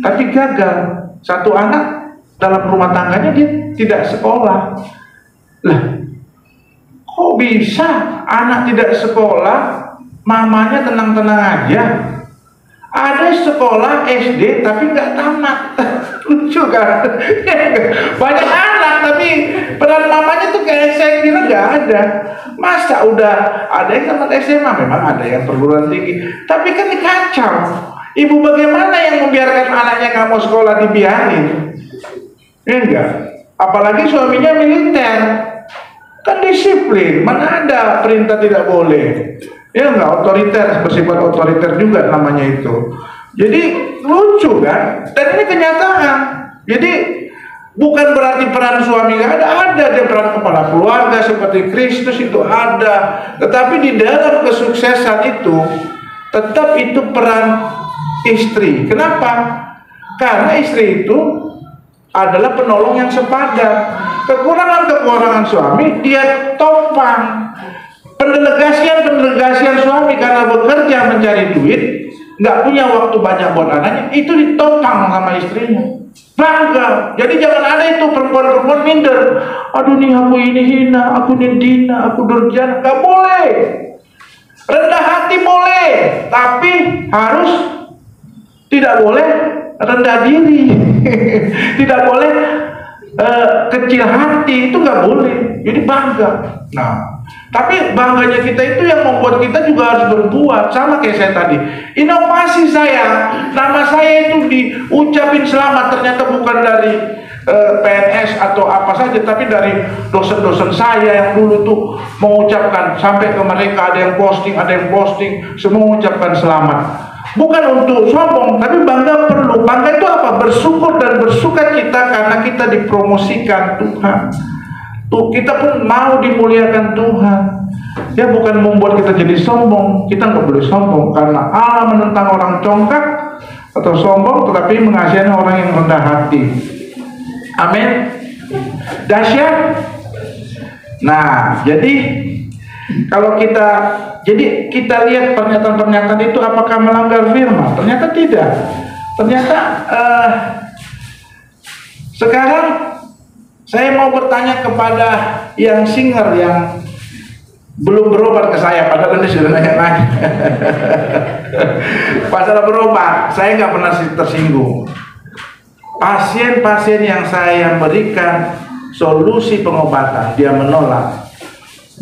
Speaker 6: tapi gagal. Satu anak dalam rumah tangganya dia tidak sekolah. Lah, kok bisa anak tidak sekolah, mamanya tenang-tenang aja? Ada sekolah SD tapi nggak tamat. Lucu kan? Banyak anak tapi peran mamanya tuh kayak saya kira nggak ada. Masa udah ada yang tamat SMA, memang ada yang perguruan tinggi, tapi kan kacau. Ibu bagaimana yang membiarkan anaknya nggak mau sekolah dibiarin? Ya enggak. Apalagi suaminya militer, kan disiplin. Mana ada perintah tidak boleh? Ya enggak, otoriter, bersifat otoriter juga namanya itu. Jadi lucu kan? Dan ini kenyataan. Jadi bukan berarti peran suami nggak ada dia peran kepala keluarga seperti Kristus itu ada. Tetapi di dalam kesuksesan itu tetap itu peran istri. Kenapa? Karena istri itu adalah penolong yang sepadan. Kekurangan suami dia topang. Pendelegasian suami karena bekerja mencari duit, nggak punya waktu banyak buat anaknya, itu ditopang sama istrinya. Bangga. Jadi jangan ada itu perempuan-perempuan minder. Aduh nih aku ini hina, aku ini dina, aku durjana. Nggak boleh. Rendah hati boleh, tapi harus tidak boleh rendah diri. Tidak boleh kecil hati, itu nggak boleh. Jadi bangga. Nah, tapi bangganya kita itu yang membuat kita juga harus berbuat. Sama kayak saya tadi, inovasi saya, nama saya itu diucapin selamat, ternyata bukan dari PNS atau apa saja, tapi dari dosen-dosen saya yang dulu tuh mengucapkan sampai ke mereka, ada yang posting, semua mengucapkan selamat. Bukan untuk sombong, tapi bangga perlu. Bangga itu apa? Bersyukur dan bersuka cita karena kita dipromosikan Tuhan. Tuh, kita pun mau dimuliakan Tuhan. Ya bukan membuat kita jadi sombong. Kita nggak boleh sombong karena Allah menentang orang congkak atau sombong, tetapi mengasihani orang yang rendah hati. Amin. Dahsyat. Nah, jadi kalau kita lihat pernyataan-pernyataan itu apakah melanggar firman? Ternyata tidak. Ternyata sekarang saya mau bertanya kepada yang singer yang belum berobat ke saya, padahal ini sudah nanya-nanya. Masalah berobat, saya nggak pernah tersinggung. Pasien-pasien yang saya berikan solusi pengobatan, dia menolak.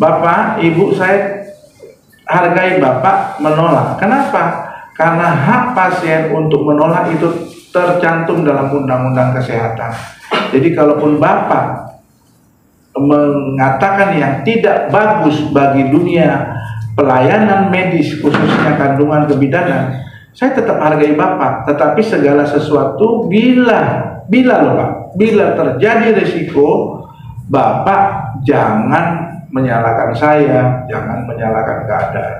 Speaker 6: Bapak, ibu, saya hargai Bapak, menolak. Kenapa? Karena hak pasien untuk menolak itu tercantum dalam undang-undang kesehatan. Jadi kalaupun Bapak mengatakan yang tidak bagus bagi dunia pelayanan medis, khususnya kandungan kebidanan, saya tetap hargai Bapak. Tetapi segala sesuatu bila loh Pak, bila terjadi risiko, Bapak jangan menyalahkan saya, jangan menyalahkan keadaan.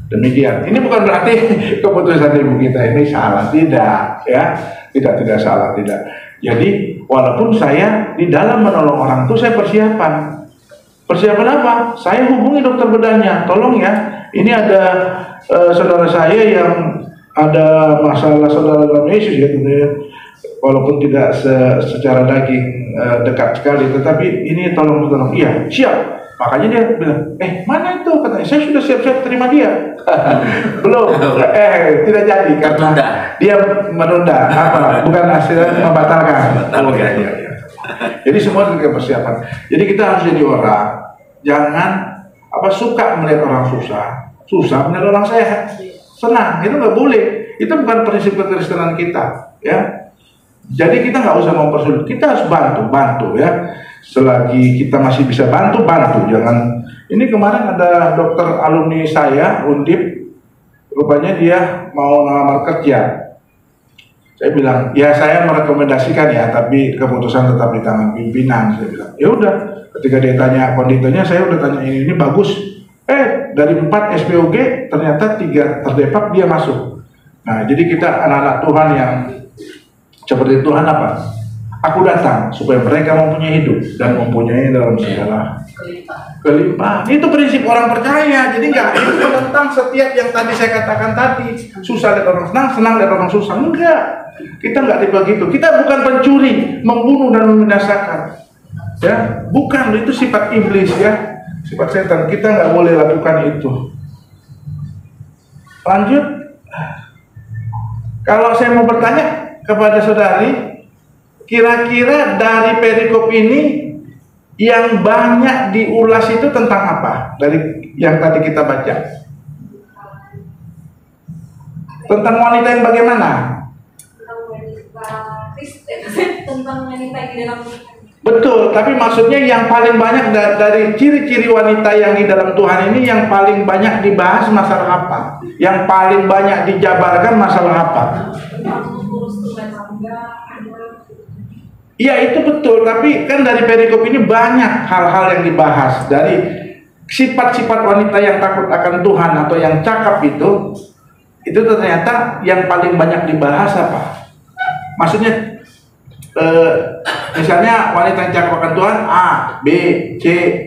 Speaker 6: Demikian. Ini bukan berarti keputusan ibu kita ini salah, tidak, ya, tidak salah, tidak. Jadi walaupun saya di dalam menolong orang itu saya persiapan apa? Saya hubungi dokter bedahnya, tolong ya, ini ada saudara saya yang ada masalah saudara dalam Yesus ya, walaupun tidak secara daging dekat sekali, tetapi ini tolong. Iya, siap. Makanya dia bilang, mana itu? Katanya, saya sudah siap-siap terima dia. Belum, tidak jadi karena dia menunda. Apa? Bukan hasilnya membatalkan. Iya. Jadi semua itu persiapan. Jadi kita harus jadi orang, jangan suka melihat orang susah melihat orang sehat, senang. Itu nggak boleh. Itu bukan prinsip kekristenan kita, ya. Jadi kita nggak usah mempersulit. Kita harus bantu ya. Selagi kita masih bisa bantu. Jangan. Ini kemarin ada dokter alumni saya, Undip, rupanya dia mau melamar kerja. Saya bilang, ya saya merekomendasikan ya, tapi keputusan tetap di tangan pimpinan. Saya bilang, ya udah. Ketika dia tanya konditornya, saya udah tanya ini bagus. Dari 4 SPOG ternyata 3 terdepak, dia masuk. Nah, jadi kita anak-anak Tuhan yang seperti Tuhan apa? Aku datang supaya mereka mempunyai hidup dan mempunyai dalam segala kelimpahan. Itu prinsip orang percaya. Jadi nggak itu tentang setiap yang tadi saya katakan tadi. Susah lihat orang senang, senang lihat orang susah. Enggak. Kita nggak tipe gitu. Kita bukan pencuri, membunuh dan membinasakan. Ya, bukan, itu sifat iblis ya, sifat setan. Kita nggak boleh lakukan itu. Lanjut. Kalau saya mau bertanya kepada saudari, kira-kira dari perikop ini yang banyak diulas itu tentang apa? Dari yang tadi kita baca. Tentang wanita yang bagaimana?
Speaker 8: Tentang wanita di dalam.
Speaker 6: Betul, tapi maksudnya yang paling banyak dari ciri-ciri wanita yang di dalam Tuhan ini, yang paling banyak dibahas masalah apa? Yang paling banyak dijabarkan masalah apa? Iya, itu betul, tapi kan dari perikop ini banyak hal-hal yang dibahas. Dari sifat-sifat wanita yang takut akan Tuhan atau yang cakap itu ternyata yang paling banyak dibahas apa? Maksudnya misalnya wanita yang cakap akan Tuhan A, B, C,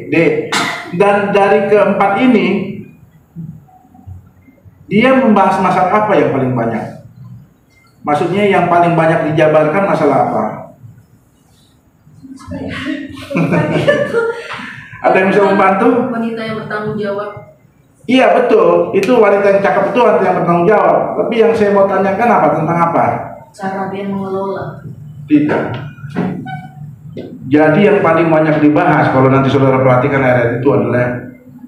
Speaker 6: D, dan dari keempat ini dia membahas masalah apa yang paling banyak? Maksudnya yang paling banyak dijabarkan masalah apa? Ada yang bisa membantu?
Speaker 8: Wanita yang bertanggung jawab.
Speaker 6: Iya betul, itu wanita yang cakap itu wanita yang bertanggung jawab. Tapi yang saya mau tanyakan apa, tentang apa?
Speaker 8: Cara dia mengelola.
Speaker 6: Tidak. Jadi yang paling banyak dibahas, kalau nanti saudara perhatikan ayat itu adalah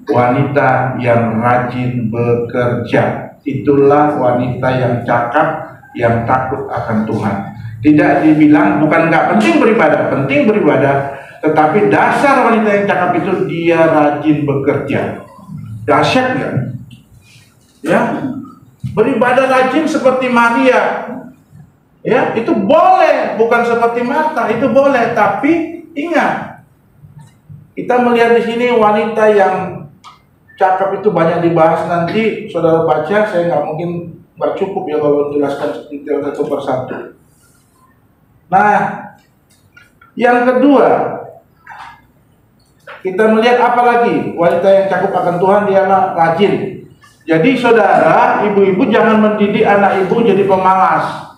Speaker 6: wanita yang rajin bekerja. Itulah wanita yang cakap, yang takut akan Tuhan. Tidak dibilang, bukan nggak penting beribadah, tetapi dasar wanita yang cakap itu dia rajin bekerja. Dahsyat nggak? Ya, beribadah rajin seperti Maria. Ya, itu boleh, bukan seperti Marta, itu boleh. Tapi ingat, kita melihat di sini wanita yang cakap itu banyak dibahas. Nanti saudara baca, saya nggak mungkin cukup ya kalau menjelaskan detail satu persatu. Nah, yang kedua, kita melihat apa lagi? Wanita yang cakap akan Tuhan dialah rajin. Jadi saudara, ibu-ibu jangan mendidik anak ibu jadi pemalas.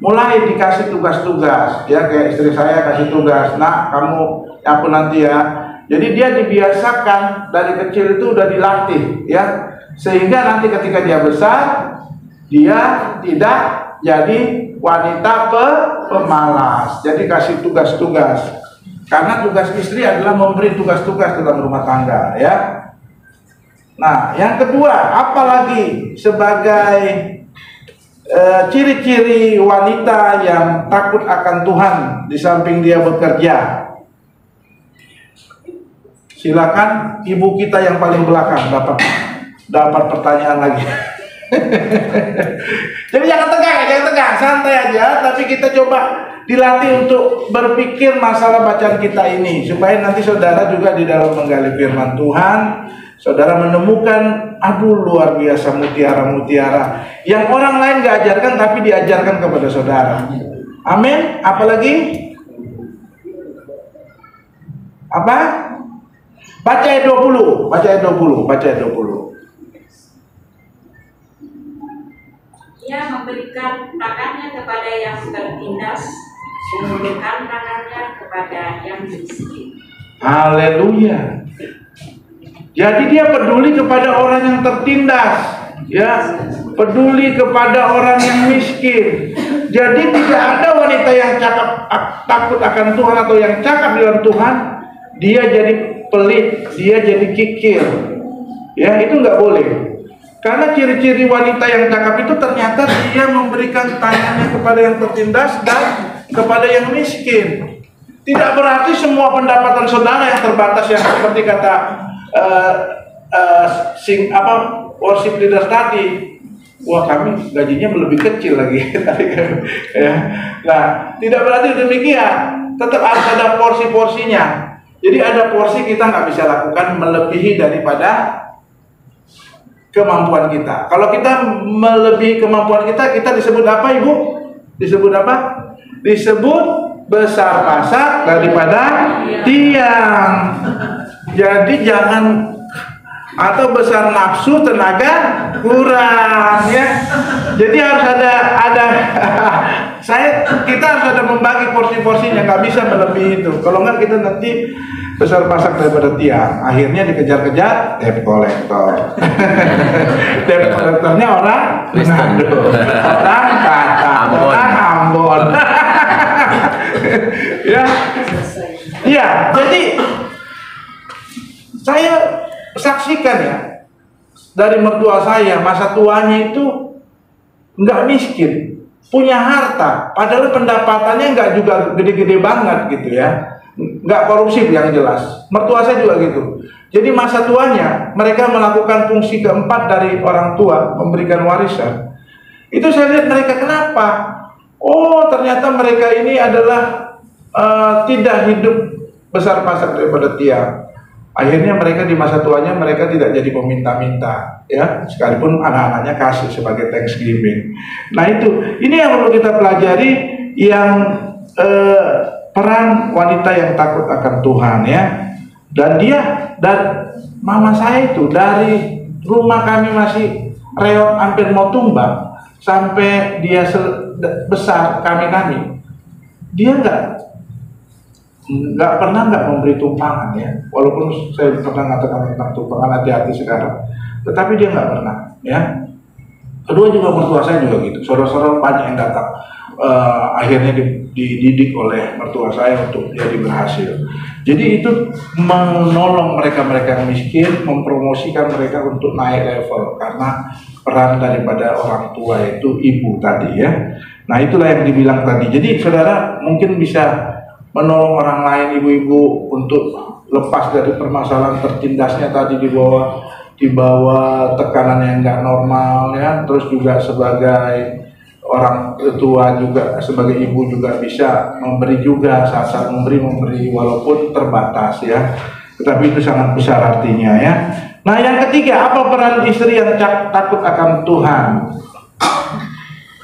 Speaker 6: Mulai dikasih tugas-tugas, ya kayak istri saya kasih tugas, nak kamu apa nanti ya. Jadi dia dibiasakan dari kecil itu udah dilatih, ya, sehingga nanti ketika dia besar, dia tidak jadi wanita pemalas. Jadi kasih tugas-tugas, karena tugas istri adalah memberi tugas-tugas dalam rumah tangga, ya. Nah, yang kedua, apalagi sebagai ciri-ciri wanita yang takut akan Tuhan di samping dia bekerja? Silakan ibu kita yang paling belakang dapat pertanyaan lagi. Jadi jangan tegang, santai aja. Tapi kita coba dilatih untuk berpikir masalah bacaan kita ini, supaya nanti saudara juga di dalam menggali firman Tuhan, saudara menemukan, aduh luar biasa mutiara-mutiara yang orang lain gak ajarkan tapi diajarkan kepada saudara. Amin. Apalagi? Apa? Baca ayat 20.
Speaker 9: Ia memberikan tangannya kepada yang tertindas, menundukkan tangannya kepada yang miskin.
Speaker 6: Haleluya. Jadi dia peduli kepada orang yang tertindas, ya, peduli kepada orang yang miskin. Jadi tidak ada wanita yang takut akan Tuhan atau yang cakap di dalam Tuhan, dia jadi pelit, dia jadi kikir, ya, itu nggak boleh. Karena ciri-ciri wanita yang cakap itu ternyata dia memberikan tangannya kepada yang tertindas dan kepada yang miskin. Tidak berarti semua pendapatan saudara yang terbatas, yang seperti kata worship leader tadi, wah kami gajinya lebih kecil lagi. Ya. Nah, tidak berarti demikian. Tetap harus ada porsi-porsinya. Jadi ada porsi kita nggak bisa lakukan melebihi daripada kemampuan kita. Kalau kita melebihi kemampuan kita, kita disebut apa, Ibu? Disebut apa? Disebut besar pasak daripada tiang. Jadi jangan, atau besar nafsu tenaga kurang ya. Jadi harus ada kita harus ada membagi porsi-porsinya, nggak bisa melebihi itu. Kalau nggak kita nanti besar pasak daripada tiang, akhirnya dikejar-kejar debt collector. Debt collectornya orang Manado, orang Batak, orang Ambon. Ya, jadi saya saksikan ya, dari mertua saya, masa tuanya itu nggak miskin, punya harta, padahal pendapatannya nggak juga gede-gede banget gitu ya, nggak korupsi yang jelas. Mertua saya juga gitu. Jadi masa tuanya mereka melakukan fungsi keempat dari orang tua, memberikan warisan. Itu saya lihat mereka kenapa? Oh, ternyata mereka ini adalah tidak hidup besar pasak daripada tiang. Akhirnya mereka di masa tuanya mereka tidak jadi meminta-minta ya, sekalipun anak-anaknya kasih sebagai Thanksgiving. Nah ini yang perlu kita pelajari, yang peran wanita yang takut akan Tuhan ya. Dan mama saya itu dari rumah kami masih reot hampir mau tumbang sampai dia besar kami dia nggak pernah memberi tumpangan ya, walaupun saya pernah mengatakan tentang tumpangan, hati-hati sekarang, tetapi dia nggak pernah ya. Kedua juga mertua saya juga gitu, saudara-saudara banyak yang datang, akhirnya dididik oleh mertua saya untuk jadi berhasil. Jadi itu menolong mereka-mereka yang miskin, mempromosikan mereka untuk naik level, karena peran daripada orang tua itu ibu tadi ya. Nah itulah yang dibilang tadi. Jadi saudara mungkin bisa menolong orang lain, ibu-ibu, untuk lepas dari permasalahan tertindasnya tadi di bawah tekanan yang nggak normal ya. Terus juga sebagai orang tua juga, sebagai ibu juga bisa memberi juga, saat-saat memberi walaupun terbatas ya. Tetapi itu sangat besar artinya ya. Nah yang ketiga, apa peran istri yang takut akan Tuhan?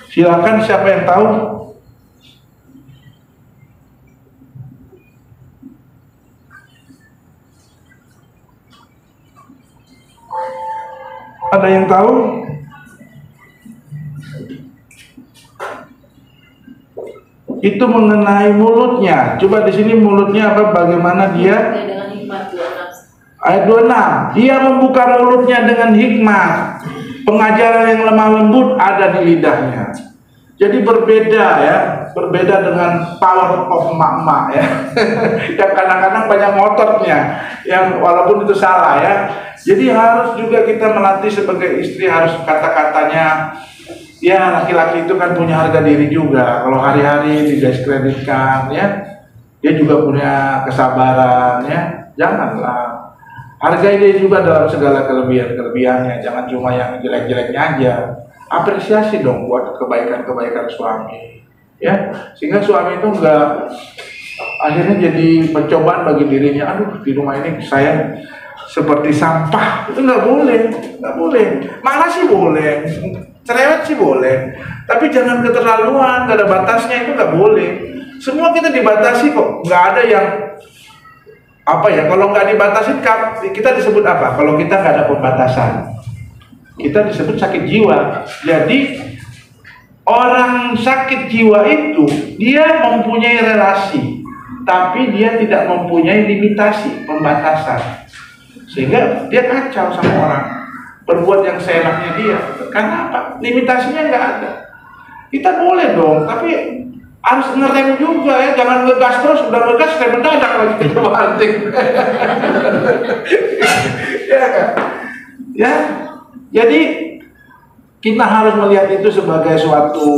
Speaker 6: Silakan, siapa yang tahu? Ada yang tahu? Itu mengenai mulutnya. Coba di sini mulutnya apa? Bagaimana dia?
Speaker 8: Dengan hikmat 26.
Speaker 6: Ayat 26. Dia membuka mulutnya dengan hikmat. Pengajaran yang lemah lembut ada di lidahnya. Jadi berbeda ya, berbeda dengan power of emak-emak ya. Yang kadang-kadang banyak ngototnya, yang walaupun itu salah ya. Jadi harus juga kita melatih sebagai istri, harus kata-katanya. Ya laki-laki itu kan punya harga diri juga. Kalau hari-hari didiskreditkan ya, dia juga punya kesabaran ya. Janganlah. Hargai dia juga dalam segala kelebihannya. Jangan cuma yang jelek-jeleknya aja. Apresiasi dong buat kebaikan-kebaikan suami ya, sehingga suami itu enggak akhirnya jadi pencobaan bagi dirinya. Aduh, di rumah ini saya seperti sampah. Itu nggak boleh. Marah sih boleh, cerewet sih boleh, tapi jangan keterlaluan, nggak ada batasnya, itu nggak boleh. Semua kita dibatasi kok, nggak ada yang apa ya, kalau nggak dibatasi kita disebut apa? Kalau kita nggak ada pembatasan, kita disebut sakit jiwa. Jadi orang sakit jiwa itu dia mempunyai relasi, tapi dia tidak mempunyai limitasi, pembatasan, sehingga dia kacau sama orang, berbuat yang seenaknya dia. Karena apa? Limitasinya nggak ada. Kita boleh dong, tapi harus ngerem juga ya, jangan ngegas terus, udah ngegas rem mendadak lagi kita banting. Ya kan? Ya. Jadi kita harus melihat itu sebagai suatu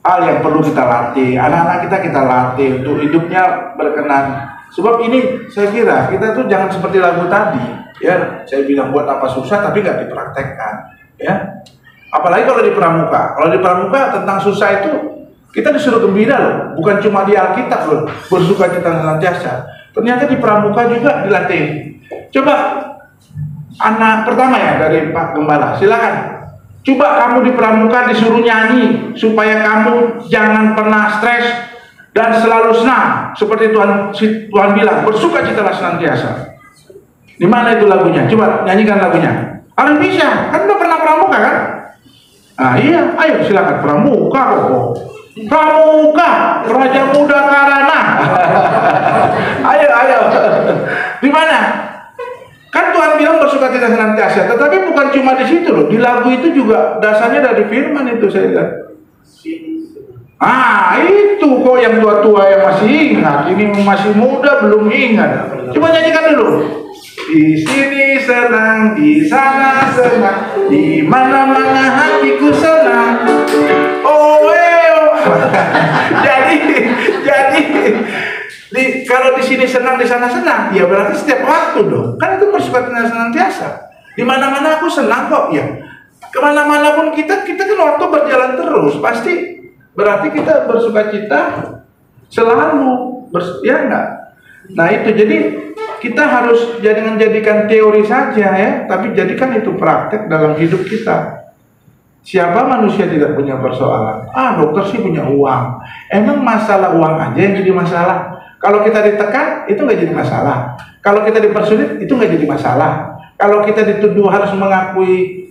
Speaker 6: hal yang perlu kita latih. Anak-anak kita latih untuk hidupnya berkenan. Sebab ini saya kira kita tuh jangan seperti lagu tadi ya. Saya bilang buat apa susah tapi nggak dipraktekkan ya. Apalagi kalau di pramuka. Kalau di pramuka tentang susah itu kita disuruh gembira loh. Bukan cuma di Alkitab loh, bersuka cita senantiasa. Ternyata di pramuka juga dilatih. Coba anak pertama ya dari Pak Gembala, silakan. Coba kamu di pramuka disuruh nyanyi supaya kamu jangan pernah stres dan selalu senang seperti Tuhan bilang, bersukacitalah senantiasa. Di mana itu lagunya? Coba nyanyikan lagunya. Harus bisa, kan udah pernah pramuka kan? Nah iya, ayo silakan pramuka kok. Pramuka, Raja Muda Karana. Ayo. Di mana? Kan Tuhan bilang bersukacita senantiasa, tetapi bukan cuma di situ loh. Di lagu itu juga dasarnya dari firman itu saya lihat. Itu kok yang tua-tua yang masih ingat. Ini masih muda belum ingat. Coba nyanyikan dulu. Di sini senang, di sana senang, di mana-mana hatiku senang. jadi kalau di sini senang, di sana senang, ya berarti setiap waktu dong. Kan itu bersukacita senantiasa. Di mana-mana aku senang kok, ya. Kemana-mana pun kita kan waktu berjalan terus, pasti berarti kita bersukacita selalu, ya enggak? Nah itu, jadi kita harus jangan jadikan teori saja ya, tapi jadikan itu praktek dalam hidup kita. Siapa manusia tidak punya persoalan? Dokter sih punya uang. Emang masalah uang aja yang jadi masalah? Kalau kita ditekan, itu nggak jadi masalah. Kalau kita dipersulit, itu nggak jadi masalah. Kalau kita dituduh harus mengakui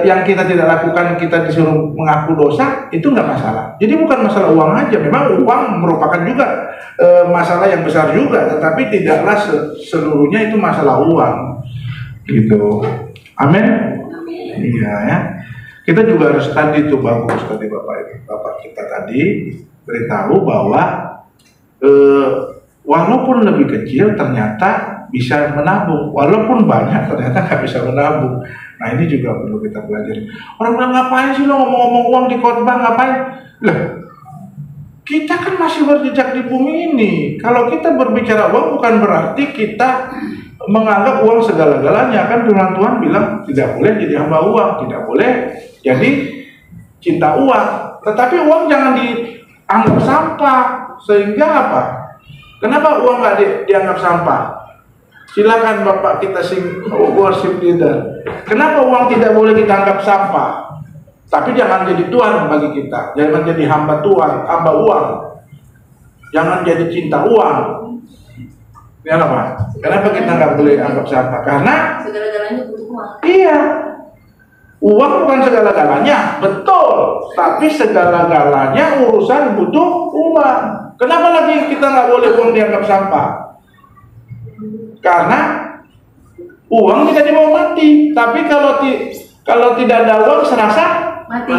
Speaker 6: yang kita tidak lakukan, kita disuruh mengaku dosa, itu nggak masalah. Jadi bukan masalah uang aja. Memang uang merupakan juga masalah yang besar juga, tetapi tidaklah seluruhnya itu masalah uang. Gitu. Amin. Iya ya. Kita juga harus tadi itu bagus tadi Bapak kita tadi beritahu bahwa walaupun lebih kecil ternyata bisa menabung, walaupun banyak ternyata nggak bisa menabung. Nah ini juga perlu kita pelajari. Orang bilang ngapain sih lo ngomong-ngomong uang di khotbah, ngapain? Lah, kita kan masih berjejak di bumi ini. Kalau kita berbicara uang bukan berarti kita menganggap uang segala-galanya. Kan firman Tuhan bilang tidak boleh jadi hamba uang, tidak boleh jadi cinta uang. Tetapi uang jangan dianggap sampah. Sehingga apa? Kenapa uang nggak dianggap sampah? Silakan Bapak kita worship leader. Kenapa uang tidak boleh kita anggap sampah? Tapi jangan jadi Tuhan bagi kita. Jangan jadi hamba Tuhan, hamba uang. Jangan jadi cinta uang. Kenapa? Kenapa kita nggak boleh anggap sampah? Karena
Speaker 8: segala-galanya butuh uang.
Speaker 6: Iya. Uang bukan segala-galanya, betul. Tapi segala-galanya urusan butuh uang. Kenapa lagi kita nggak boleh uang dianggap sampah? Karena uang tidak dibawa mati. Tapi kalau tidak ada uang serasa mati.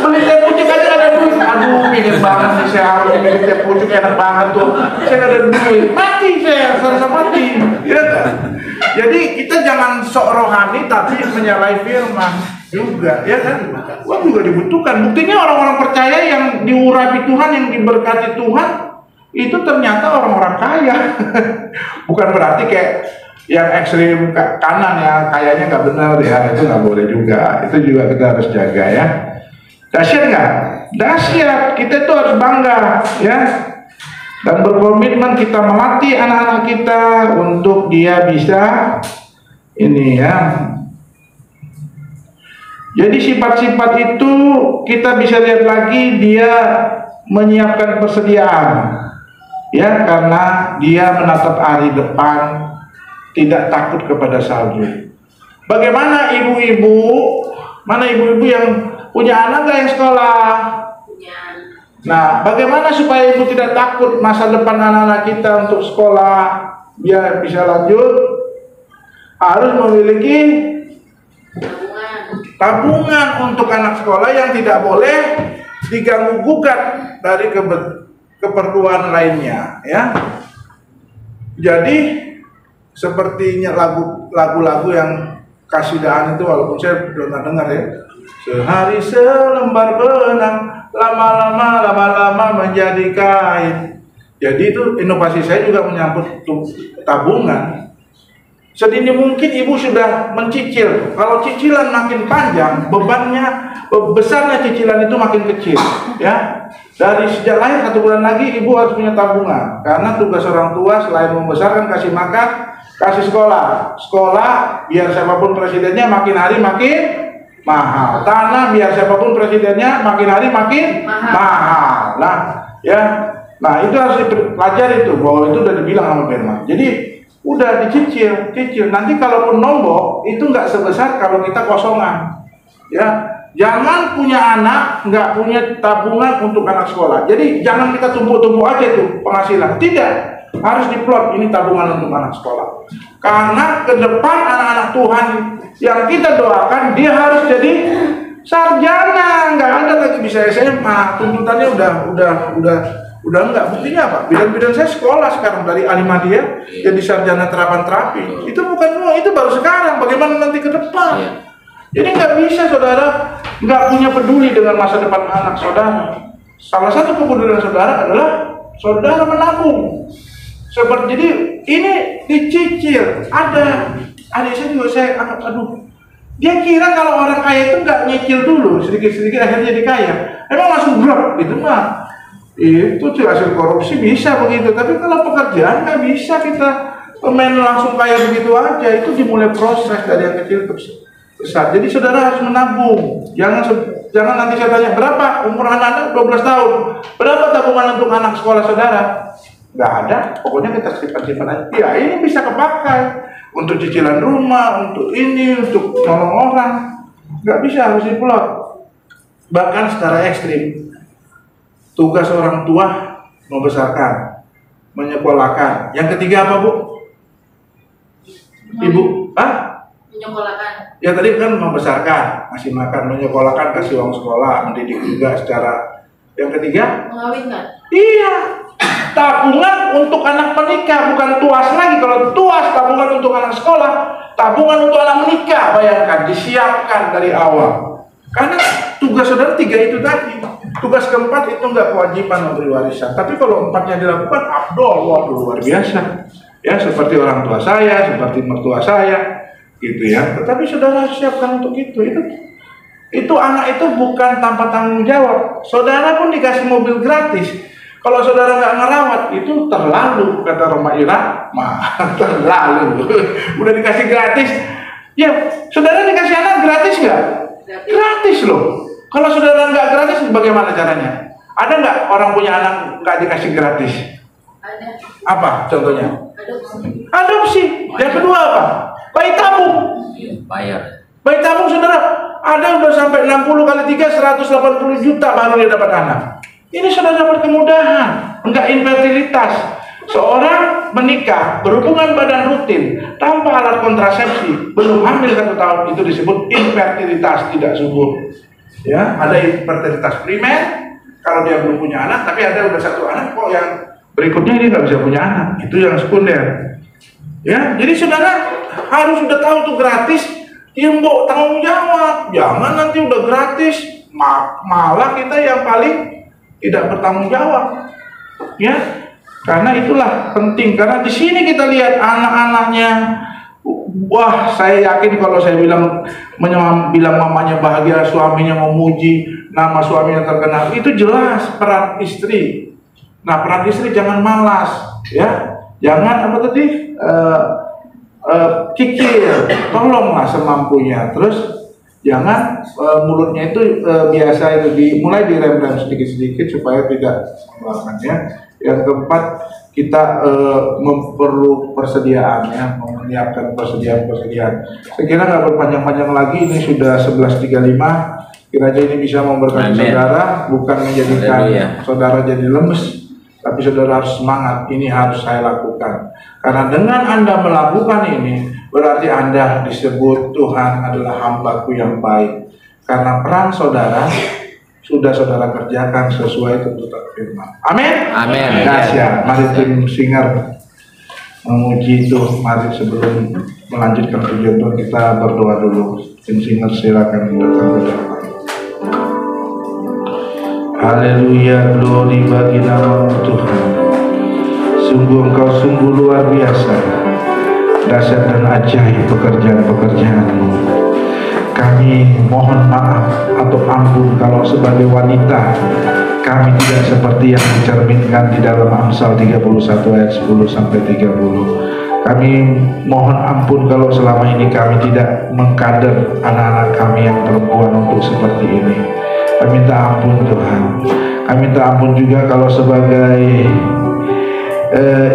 Speaker 6: Beli teh pucuk aja nggak ada duit. Aduh, ingin banget nih saya harus beli teh pucuk, enak banget tuh. Saya nggak ada duit, mati saya, serasa mati. Ya kan? Jadi kita jangan sok rohani tapi menyalahi firman juga, ya kan? Uang juga dibutuhkan. Buktinya orang-orang percaya yang diurapi Tuhan, yang diberkati Tuhan, itu ternyata orang-orang kaya. Bukan berarti kayak yang ekstrim kanan ya, kayaknya nggak benar ya, itu nggak boleh juga. Itu juga kita harus jaga ya. Dahsyat nggak? Dahsyat. Kita tuh harus bangga ya, dan berkomitmen kita melatih anak-anak kita untuk dia bisa ini ya. Jadi sifat-sifat itu kita bisa lihat lagi, dia menyiapkan persediaan ya, karena dia menatap hari depan, tidak takut kepada salju. Bagaimana ibu-ibu? Mana ibu-ibu yang punya anak gak yang sekolah? Nah, bagaimana supaya ibu tidak takut masa depan anak-anak kita untuk sekolah biar bisa lanjut? Harus memiliki tabungan untuk anak sekolah yang tidak boleh diganggu gugat dari keperluan lainnya ya. Jadi sepertinya lagu-lagu yang kasidahan itu, walaupun saya belum pernah dengar ya. Sehari selembar benang, lama-lama menjadi kain. Jadi itu inovasi saya juga menyangkut tabungan. Sedini mungkin ibu sudah mencicil. Kalau cicilan makin panjang, bebannya besarnya cicilan itu makin kecil. Ya, dari sejak lahir 1 bulan lagi ibu harus punya tabungan. Karena tugas orang tua selain membesarkan, kasih makan, kasih sekolah. Sekolah biar siapapun presidennya makin hari makin mahal. Tanah biar siapapun presidennya makin hari makin mahal. Nah, ya. Nah, itu harus dipelajari itu, bahwa itu udah dibilang sama firman. Jadi udah dicicil. Nanti kalaupun nombok itu nggak sebesar kalau kita kosongan. Ya, jangan punya anak nggak punya tabungan untuk anak sekolah. Jadi jangan kita tumpuk-tumpuk aja tuh penghasilan. Tidak, harus diplot ini tabungan untuk anak sekolah. Karena ke depan anak-anak Tuhan yang kita doakan dia harus jadi sarjana, nggak ada lagi bisa SMA. Tuntutannya udah enggak. Buktinya apa? Bidan-bidan saya sekolah sekarang dari Alimadiyah jadi sarjana terapan terapi. Itu itu baru sekarang. Bagaimana nanti ke depan? Jadi nggak bisa saudara nggak punya peduli dengan masa depan anak saudara. Salah satu kepedulian saudara adalah saudara menabung. Seperti jadi ini dicicil. Ada adik saya juga aduh. Dia kira kalau orang kaya itu nggak nyicil dulu sedikit-sedikit akhirnya jadi kaya. Emang langsung drop gitu mah. Itu hasil korupsi bisa begitu. Tapi kalau pekerjaan nggak bisa kita main langsung kaya begitu aja. Itu dimulai proses dari yang kecil terus besar. Jadi saudara harus menabung. Jangan nanti saya tanya berapa umur anak 12 tahun. Berapa tabungan untuk anak sekolah saudara? Nggak ada. Pokoknya kita simpan aja. Ya ini bisa kepakai untuk cicilan rumah, untuk ini, untuk nolong orang. Nggak bisa, harus diplot. Bahkan secara ekstrim. Tugas orang tua membesarkan, menyekolahkan. Yang ketiga apa Bu? Ibu?
Speaker 8: Menyekolahkan.
Speaker 6: Ya tadi kan membesarkan, kasih makan, menyekolahkan, kasih uang sekolah, mendidik juga secara. Yang ketiga?
Speaker 8: Mengawinkan.
Speaker 6: Iya, tabungan untuk anak menikah, bukan tuas lagi. Kalau tuas tabungan untuk anak sekolah, tabungan untuk anak menikah. Bayangkan, disiapkan dari awal. Karena tugas saudara 3 itu tadi. Tugas keempat itu nggak kewajiban memberi warisan. Tapi kalau 4-nya dilakukan, abdol, waduh luar biasa. Ya seperti orang tua saya, seperti mertua saya. Gitu ya, tetapi saudara harus siapkan untuk itu anak itu bukan tanpa tanggung jawab. Saudara pun dikasih mobil gratis, kalau saudara nggak ngerawat itu terlalu, kata Roma Irama. Terlalu udah dikasih gratis ya. Saudara dikasih anak gratis nggak? Gratis loh. Kalau saudara nggak gratis bagaimana caranya? Ada nggak orang punya anak nggak dikasih gratis?
Speaker 8: Ada.
Speaker 6: Apa contohnya?
Speaker 8: Adopsi.
Speaker 6: Yang kedua apa? Bayi tabung.
Speaker 1: Bayar.
Speaker 6: Bayi tabung saudara, ada udah sampai 60 kali 3, 180 juta baru dia dapat anak. Ini sudah dapat kemudahan, enggak infertilitas. Seorang menikah, berhubungan badan rutin, tanpa alat kontrasepsi, belum hamil 1 tahun, itu disebut infertilitas, tidak subur. Ya, ada infertilitas primer, kalau dia belum punya anak, tapi ada udah 1 anak, kok yang berikutnya dia nggak bisa punya anak, itu yang sekunder. Ya, jadi saudara harus sudah tahu tuh gratis, dia mau tanggung jawab. Jangan nanti udah gratis, malah kita yang paling tidak bertanggung jawab. Ya, karena itulah penting. Karena di sini kita lihat anak-anaknya. Wah, saya yakin kalau saya bilang mamanya bahagia, suaminya memuji, nama suaminya terkenal, itu jelas peran istri. Nah, peran istri jangan malas, ya. Jangan apa tadi kikir, tolonglah semampunya. Terus jangan mulutnya itu biasa itu mulai direm-rem sedikit-sedikit supaya tidak melakukannya. Yang keempat, kita perlu persediaan, ya, menyiapkan persediaan. Saya kira nggak berpanjang-panjang lagi, ini sudah 11.35. Kiranya ini bisa memberkati saudara, bukan menjadikan saudara jadi lemes. Tapi saudara harus semangat, ini harus saya lakukan. Karena dengan Anda melakukan ini, berarti Anda disebut Tuhan adalah hambaku yang baik. Karena peran saudara, sudah saudara kerjakan sesuai tuntutan firman. Amin?
Speaker 1: Amin.
Speaker 6: Dahsyat. Mari tim singer memuji itu. Mari sebelum melanjutkan pujian Tuhan, kita berdoa dulu. Tim singer silakan datang ke depan. Haleluya, glory bagi nama Tuhan. Sungguh Engkau sungguh luar biasa, dahsyat dan ajaib pekerjaan-pekerjaan-Mu. Kami mohon maaf atau ampun kalau sebagai wanita kami tidak seperti yang dicerminkan di dalam Amsal 31 ayat 10 sampai 30. Kami mohon ampun kalau selama ini kami tidak mengkader anak-anak kami yang perempuan untuk seperti ini. Kami minta ampun Tuhan. Kami minta ampun juga kalau sebagai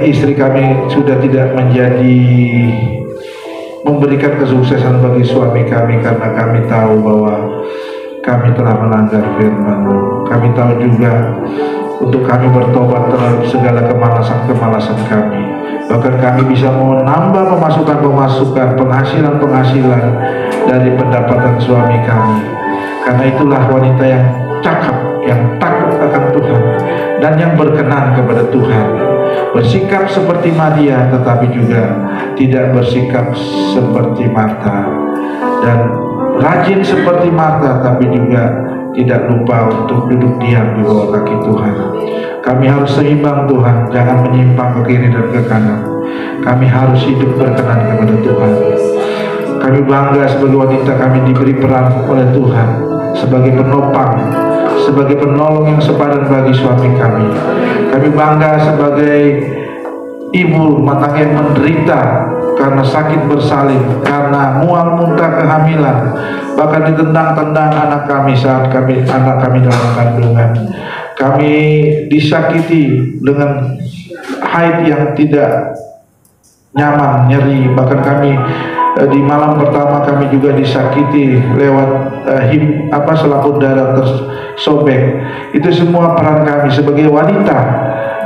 Speaker 6: istri kami sudah tidak memberikan kesuksesan bagi suami kami, karena kami tahu bahwa kami telah melanggar firman-Mu. Kami tahu juga untuk kami bertobat terhadap segala kemalasan-kemalasan kami. Bahkan kami bisa menambah pemasukan-pemasukan, penghasilan-penghasilan dari pendapatan suami kami. Karena itulah wanita yang cakap, yang takut akan Tuhan, dan yang berkenan kepada Tuhan. Bersikap seperti Maria, tetapi juga tidak bersikap seperti Marta. Dan rajin seperti Marta, tapi juga tidak lupa untuk duduk diam di bawah kaki Tuhan. Kami harus seimbang Tuhan, jangan menyimpang ke kiri dan ke kanan. Kami harus hidup berkenan kepada Tuhan. Kami bangga sebagai wanita, kami diberi peran oleh Tuhan sebagai penopang, sebagai penolong yang sepadan bagi suami kami. Kami bangga sebagai ibu rumah tangga yang menderita karena sakit bersalin, karena mual muntah kehamilan, bahkan ditendang-tendang anak kami saat anak kami dalam kandungan. Kami disakiti dengan haid yang tidak nyaman, nyeri. Bahkan kami di malam pertama kami juga disakiti lewat selaput darah tersobek. Itu semua peran kami sebagai wanita.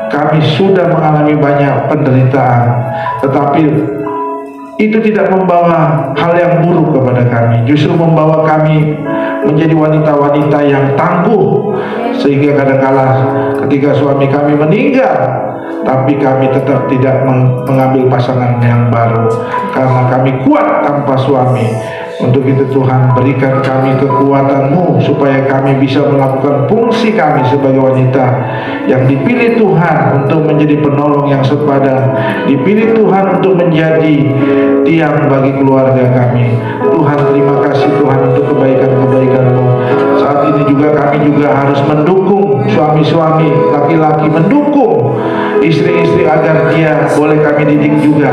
Speaker 6: Kami sudah mengalami banyak penderitaan, tetapi itu tidak membawa hal yang buruk kepada kami, justru membawa kami menjadi wanita-wanita yang tangguh, sehingga kadang-kala ketika suami kami meninggal, tapi kami tetap tidak mengambil pasangan yang baru, karena kami kuat tanpa suami. Untuk itu Tuhan, berikan kami kekuatan-Mu supaya kami bisa melakukan fungsi kami sebagai wanita yang dipilih Tuhan untuk menjadi penolong yang sepadan, dipilih Tuhan untuk menjadi tiang bagi keluarga kami. Tuhan, terima kasih Tuhan untuk kebaikan-kebaikan-Mu. Saat ini juga kami juga harus mendukung suami-suami laki-laki, mendukung istri-istri agar dia boleh kami didik juga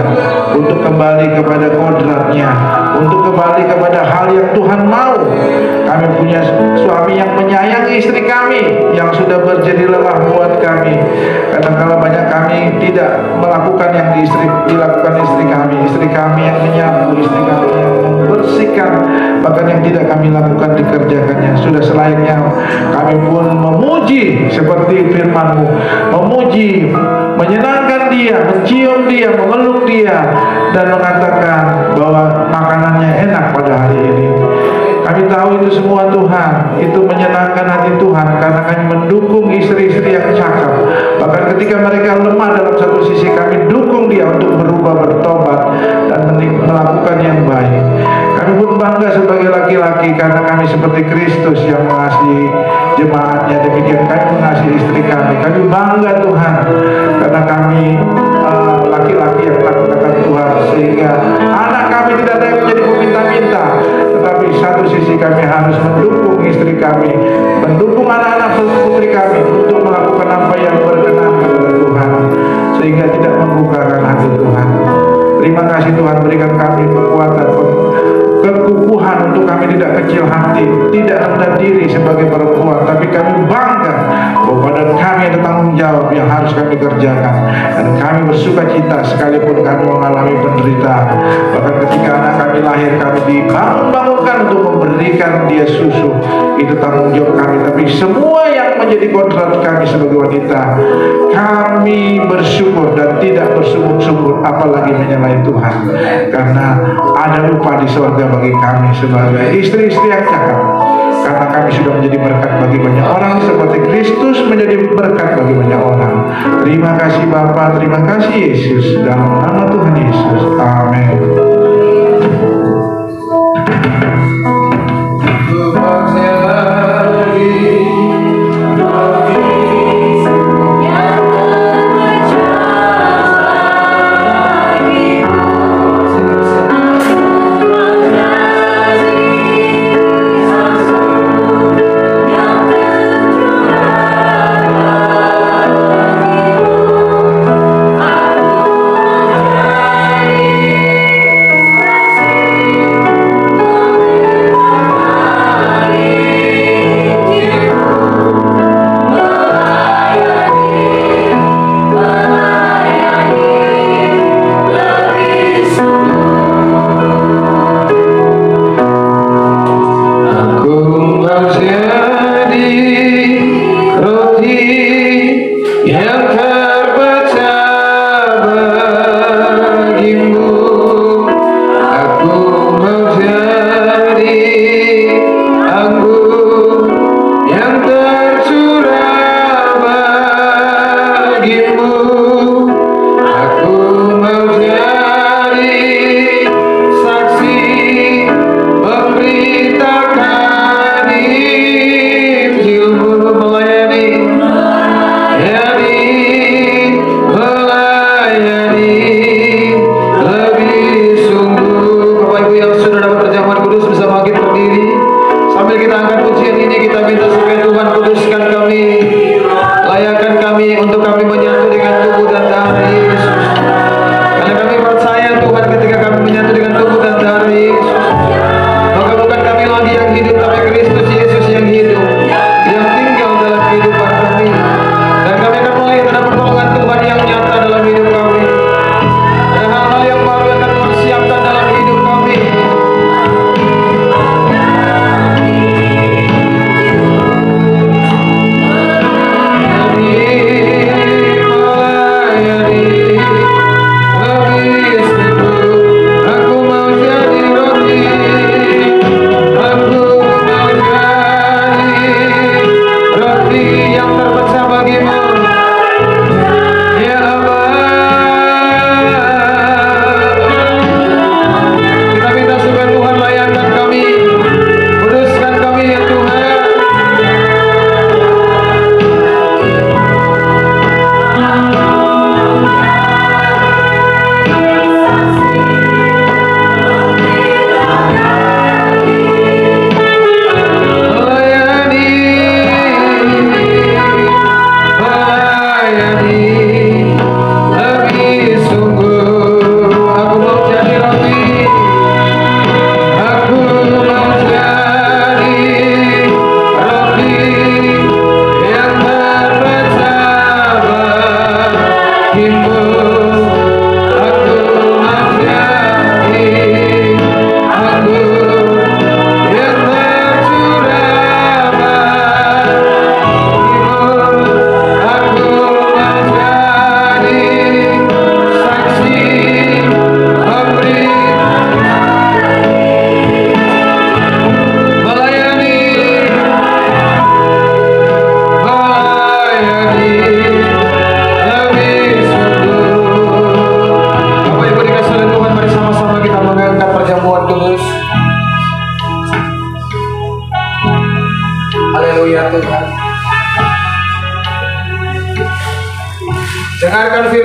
Speaker 6: untuk kembali kepada kodratnya, untuk kembali kepada hal yang Tuhan mau. Kami punya suami yang menyayangi istri kami, yang sudah berjadi lelah buat kami. Kadang-kala banyak kami tidak melakukan yang dilakukan istri kami yang menyapu, istri kami yang membersihkan, bahkan yang tidak kami lakukan dikerjakannya. Sudah selayaknya kami pun memuji seperti firman-Mu, memuji, menyenangkan dia, mencium dia, memeluk dia, dan mengatakan bahwa makanannya enak pada hari ini. Kami tahu itu semua Tuhan, itu menyenangkan hati Tuhan, karena kami mendukung istri-istri yang cakap. Bahkan ketika mereka lemah dalam satu sisi, kami dukung dia untuk berubah, bertobat, dan melakukan yang baik. Kami pun bangga sebagai laki-laki, karena kami seperti Kristus yang mengasihi jemaatnya, demikian kami mengasihi istri kami. Kami bangga Tuhan, karena kami laki-laki yang takut akan Tuhan, sehingga anak kami tidak ada yang menjadi meminta-minta, tetapi satu sisi kami harus mendukung istri kami, mendukung anak-anak putri kami untuk melakukan apa yang berkenan kepada Tuhan, sehingga tidak membukakan hati Tuhan. Terima kasih Tuhan, berikan kami kekuatan, kekukuhan untuk kami tidak kecil hati, tidak rendah diri sebagai perempuan, tapi kami bangga bahwa pada kami ada tanggung jawab yang harus kami kerjakan, dan kami bersuka cita sekalipun kami mengalami penderitaan. Bahkan ketika anak kami lahir, kami dibangun-bangunkan untuk memberikan dia susu, itu tanggung jawab kami. Tapi semua yang menjadi kodrat kami sebagai wanita, kami bersyukur dan tidak bersungguh-sungguh, apalagi menyalahi Tuhan, karena ada upah di surga bagi kami sebagai istri-istri yang cakap, karena kami sudah menjadi berkat bagi banyak orang seperti Kristus menjadi berkat bagi banyak orang. Terima kasih Bapa, terima kasih Yesus, dalam nama Tuhan Yesus, amin.
Speaker 10: I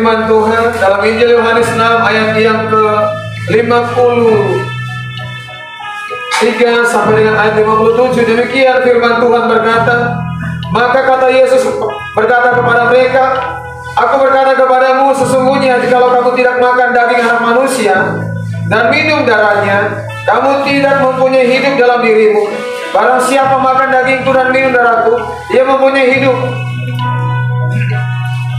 Speaker 10: firman Tuhan dalam Injil Yohanes 6 ayat yang ke-53 sampai dengan ayat 57. Demikian firman Tuhan berkata, maka kata Yesus berkata kepada mereka, aku berkata kepadamu, sesungguhnya jikalau kamu tidak makan daging anak manusia dan minum darahnya, kamu tidak mempunyai hidup dalam dirimu. Barang siapa makan dagingku dan minum darahku, ia mempunyai hidup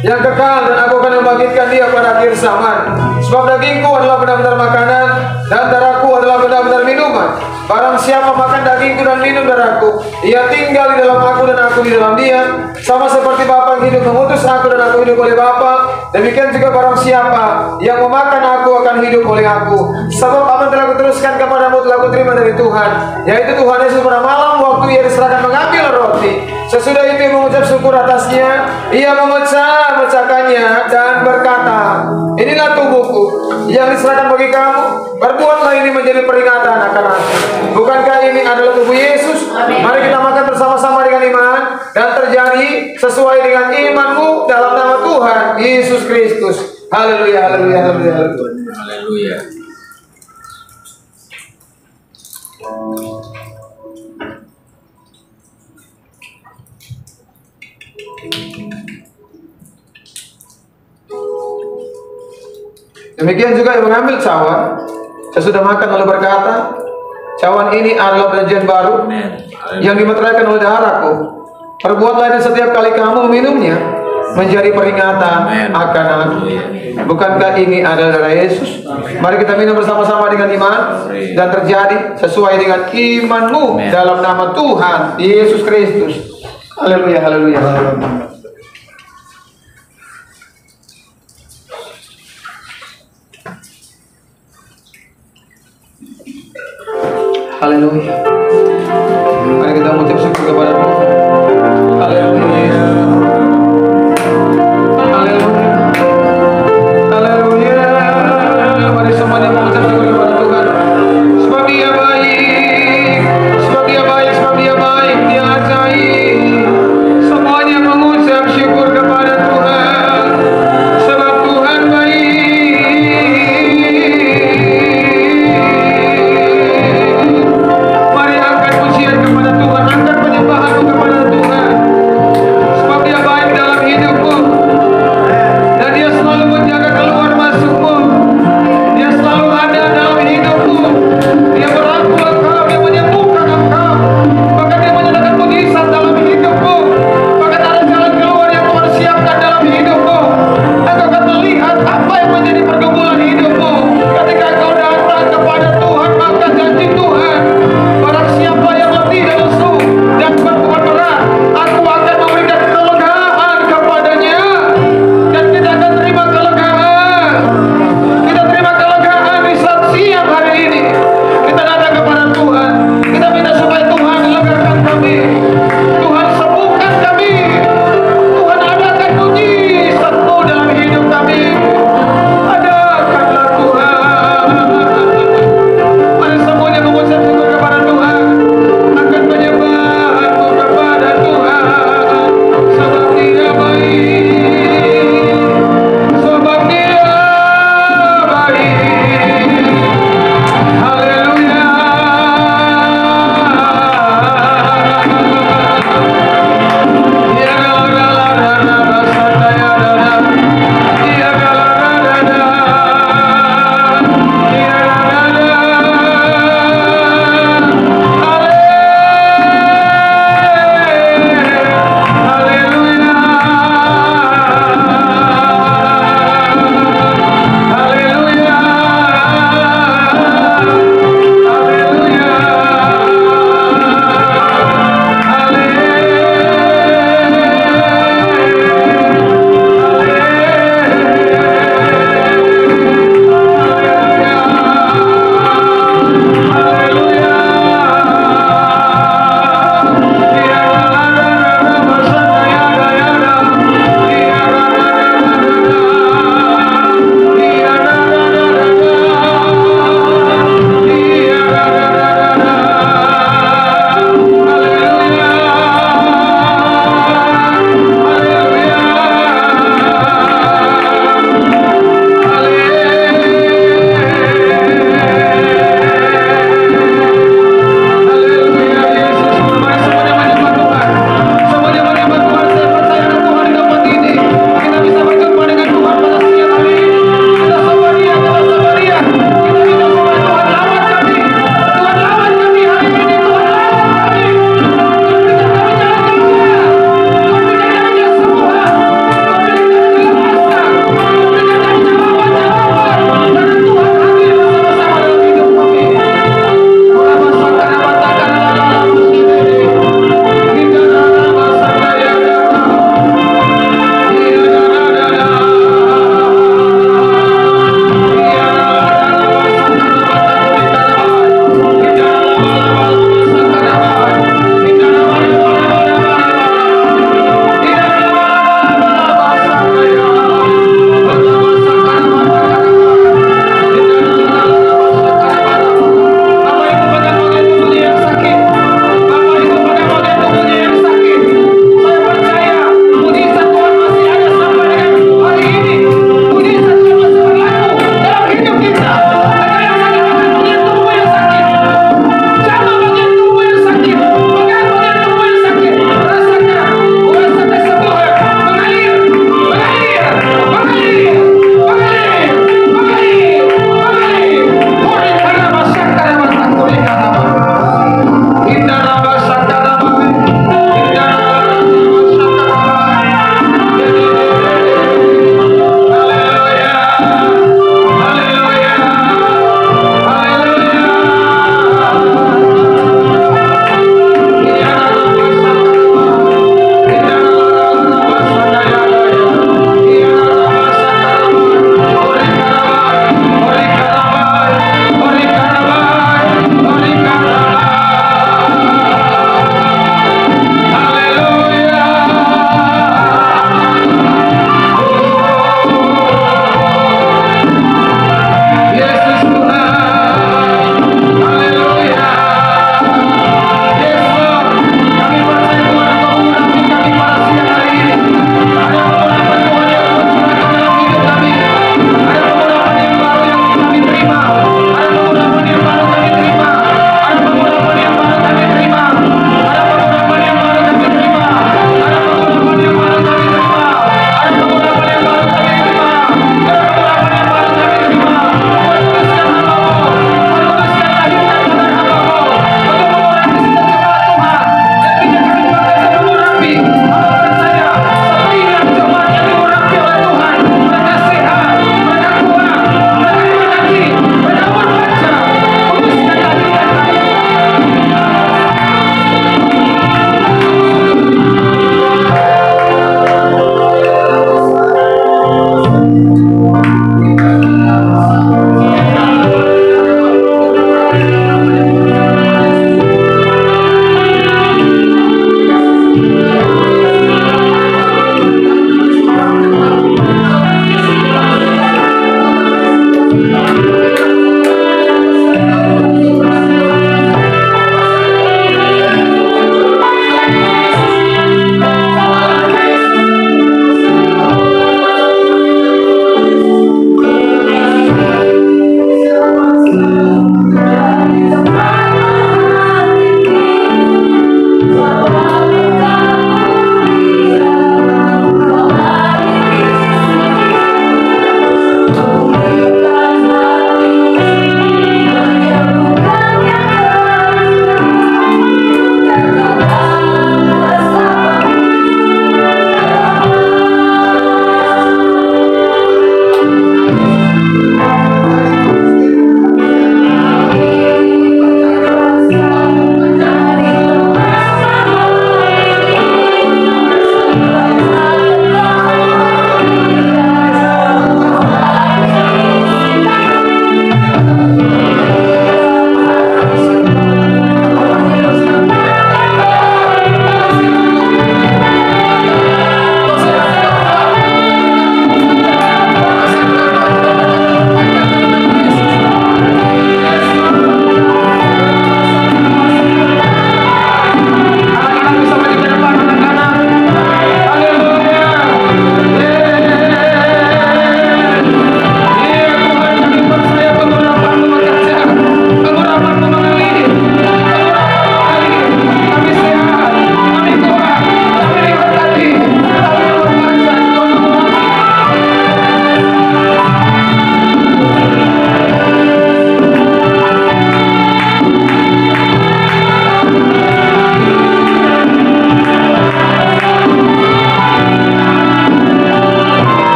Speaker 10: yang kekal, dan aku akan membangkitkan dia pada akhir zaman. Sebab dagingku adalah benar-benar makanan, dan darahku adalah benar-benar minuman. Barang siapa makan dagingku dan minum darahku, ia tinggal di dalam aku dan aku di dalam dia, sama seperti Bapa yang hidup mengutus aku dan aku hidup oleh Bapa. Demikian juga barang siapa yang memakan aku akan hidup oleh aku. Sebab apa yang telah kuteruskan kepadamu telah kuterima dari Tuhan, yaitu Tuhan Yesus pada malam waktu ia diserahkan mengambil roti. Sesudah itu ia mengucap syukur atasnya, ia memecahkannya dan berkata, inilah tubuhku yang diserahkan bagi kamu, perbuatlah ini menjadi peringatan akan aku. Bukankah ini adalah tubuh Yesus? Mari kita makan bersama-sama dengan iman, dan terjadi sesuai dengan imanmu dalam nama Tuhan Yesus Kristus. Haleluya, haleluya, haleluya, haleluya. Demikian juga yang mengambil cawan sesudah makan lalu berkata, cawan ini adalah perjanjian baru yang dimeteraikan oleh darahku. Perbuatlah ini setiap kali kamu meminumnya menjadi peringatan akan aku. Bukankah ini adalah darah Yesus? Mari kita minum bersama-sama dengan iman, dan terjadi sesuai dengan imanmu dalam nama Tuhan Yesus Kristus. Haleluya, haleluya. Haleluya. Mari kita mengucap syukur kepada Tuhan. Haleluya. Haleluya. Haleluya. Mari semuanya mengucap syukur kepada Tuhan. Sebab Dia baik. Sebab Dia baik. Sebab Dia baik. Dia ajaib. Semuanya mengucap syukur kepada Tuhan. Sebab Tuhan baik. Kepada Tuhan, angkat penyembahanmu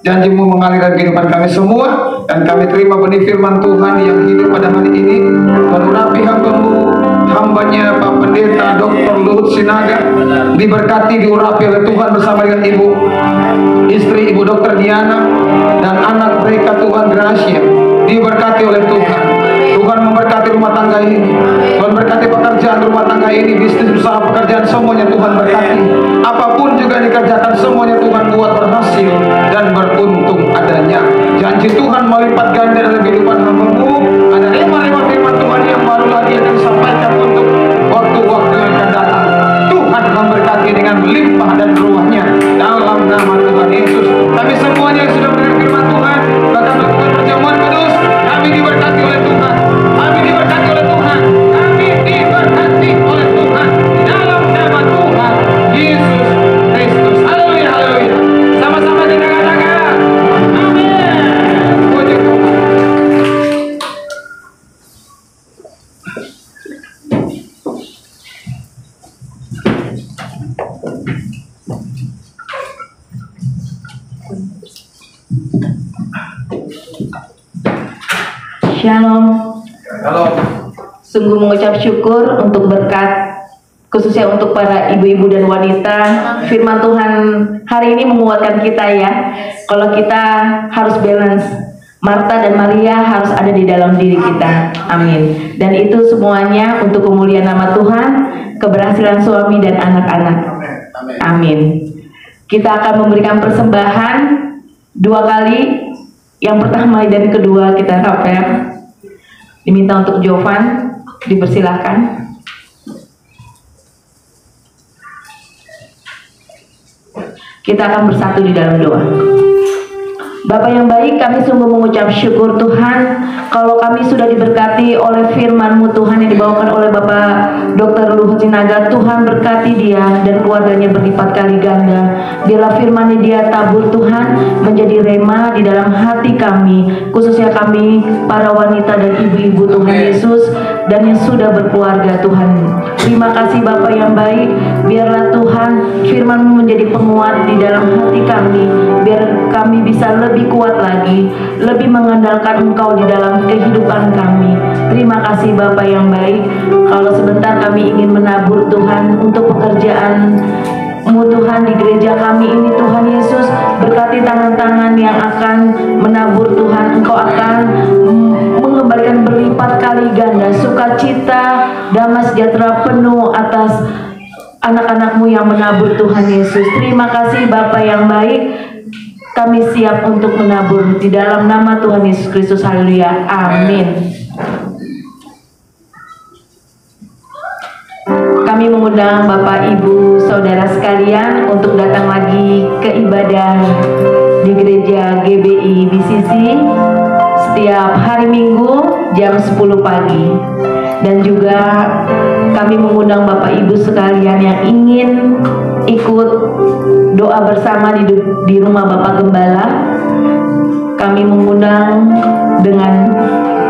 Speaker 10: Janji-Mu mengalir dalam kehidupan kami semua, dan kami terima benih firman Tuhan yang hidup pada hari ini mengurapi hamba-Mu, hambanya Pak Pendeta Dr. Luhut Sinaga, diberkati, diurapi oleh Tuhan bersama dengan Ibu istri Ibu Dr. Diana dan anak mereka Tuhan Gracia, diberkati oleh Tuhan. Tuhan memberkati rumah tangga ini, Tuhan berkati pekerjaan rumah tangga ini, bisnis, usaha, pekerjaan semuanya Tuhan berkati. Apapun juga dikerjakan semuanya Tuhan buat berhasil dan beruntung adanya. Janji Tuhan melipat ganda dalam kehidupan hamba-Mu. Ada rema-rema firman Tuhan yang baru lagi akan disampaikan untuk waktu-waktu yang akan datang. Tuhan memberkati dengan melimpah dan ruahnya dalam nama Tuhan Yesus. Kami semuanya yang sudah mendengar firman Tuhan, bahkan melakukan perjamuan kudus, kami diberkati oleh Tuhan. Kami diberkati oleh Tuhan. Kami diberkati oleh Tuhan dalam nama Tuhan Yesus Kristus. Haleluya, haleluya. Sama-sama kita katakan amin. Puji Tuhan.
Speaker 5: Shalom.
Speaker 10: Halo.
Speaker 5: Sungguh mengucap syukur untuk berkat, khususnya untuk para ibu-ibu dan wanita. Firman Tuhan hari ini menguatkan kita ya, kalau kita harus balance. Marta dan Maria harus ada di dalam diri kita. Amin. Dan itu semuanya untuk kemuliaan nama Tuhan, keberhasilan suami dan anak-anak. Amin. Kita akan memberikan persembahan 2 kali. Yang pertama dan kedua kita rapel. Diminta untuk Jovan, dipersilahkan. Kita akan bersatu di dalam doa. Bapak yang baik, kami sungguh mengucap syukur Tuhan, kalau kami sudah diberkati oleh firman-Mu Tuhan yang dibawakan oleh Bapak Dr. Luhut Sinaga. Tuhan berkati dia dan keluarganya berlipat kali ganda. Biarlah firman-Nya dia tabur Tuhan menjadi rema di dalam hati kami, khususnya kami para wanita dan ibu-ibu Tuhan Yesus dan yang sudah berkeluarga Tuhan. Terima kasih Bapak yang baik, biarlah Tuhan firman-Mu menjadi penguat di dalam hati kami, biar kami bisa lebih kuat lagi, lebih mengandalkan Engkau di dalam kehidupan kami. Terima kasih Bapak yang baik. Kalau sebentar kami ingin menabur Tuhan untuk pekerjaan-Mu Tuhan di gereja kami ini Tuhan Yesus, berkati tangan-tangan yang akan menabur Tuhan. Engkau akan mengembalikan berlipat kali ganda sukacita, damai sejahtera penuh atas anak-anak-Mu yang menabur Tuhan Yesus. Terima kasih Bapak yang baik. Kami siap untuk menabur di dalam nama Tuhan Yesus Kristus. Haleluya. Amin. Kami mengundang Bapak Ibu Saudara sekalian untuk datang lagi ke ibadah di gereja GBI BCC setiap hari Minggu jam 10 pagi. Dan juga kami mengundang Bapak Ibu sekalian yang ingin ikut doa bersama di rumah Bapak Gembala. Kami mengundang dengan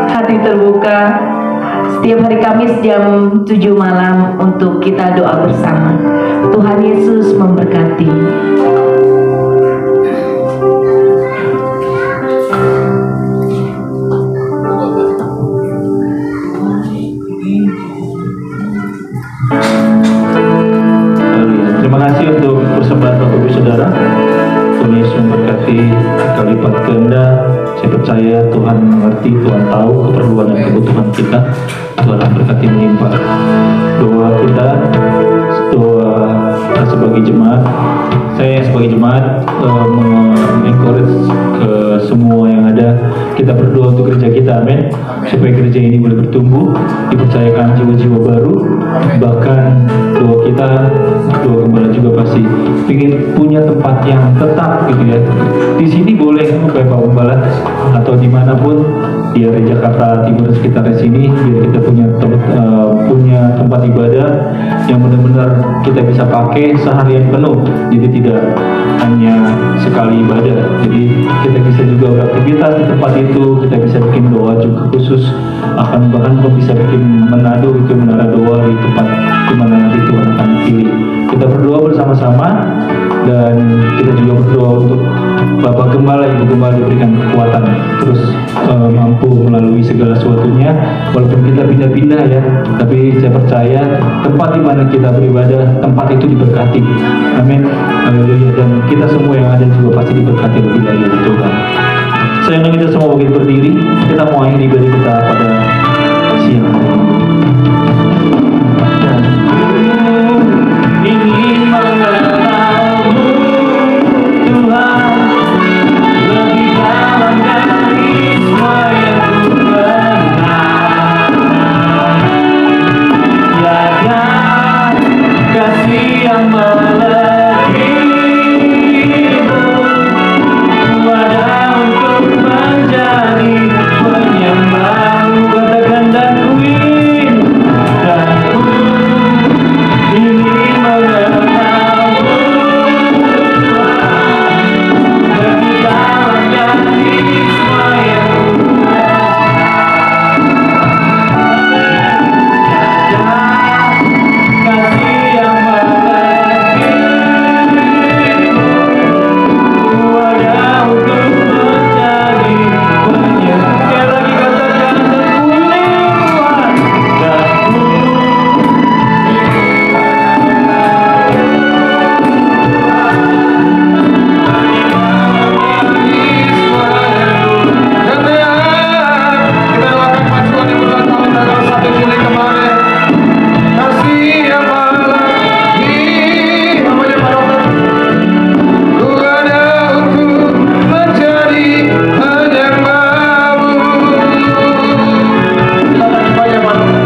Speaker 5: hati terbuka setiap hari Kamis jam 7 malam untuk kita doa bersama. Tuhan Yesus memberkati.
Speaker 2: Terima kasih untuk persembahan Bapak Ibu Saudara. Tuhan Yesus memberkati kali lipat ganda. Saya percaya Tuhan mengerti, Tuhan tahu keperluan dan kebutuhan kita. Tuhan memberkati melimpah. Doa kita, doa sebagai jemaat. Saya sebagai jemaat mengencourage ke semua yang ada. Kita berdoa untuk gereja kita, amin. Supaya gereja ini boleh bertumbuh, dipercayakan jiwa-jiwa baru. Bahkan doa kita, doa gembala juga pasti ingin punya tempat yang tetap gitu ya. Di sini boleh Bapak Gembala atau dimanapun di area Jakarta Timur sekitar sini, biar kita punya tempat ibadah yang benar-benar kita bisa pakai seharian penuh. Jadi tidak hanya sekali ibadah. Jadi kita bisa juga beraktivitas di tempat itu. Kita bisa bikin doa juga khusus. Bahkan bisa bikin menado itu, menara doa di tempat di mana nanti Tuhan akan pilih. Kita berdoa bersama-sama dan kita juga berdoa untuk Bapak Gembala, Ibu Gembala diberikan kekuatan terus mampu melalui segala sesuatunya. Walaupun kita pindah-pindah ya, tapi saya percaya tempat di mana kita beribadah, tempat itu diberkati. Amin. Haleluya. Dan kita semua yang ada juga pasti diberkati lebih dari Tuhan. Saya ingin kita semua berdiri. Kita mau akhiri ibadah kita pada siang hari ini. yang melebihimu, wadah untuk menjadi penyembahmu. Katakan dan ku ingin mengenalmu, berbicara Isma yang kasih yang melebihimu, wadah untuk menjadi penyembah. Sekali lagi katakan dan ku ingin
Speaker 10: Kita doakan pacuan yang berulang tahun tanggal 1 Juli kemarin. Kasih yang melebihi, namanya Pak Dokter. Ku ada untuk menjadi penyembahmu. Silakan dibayar Pak Dokter.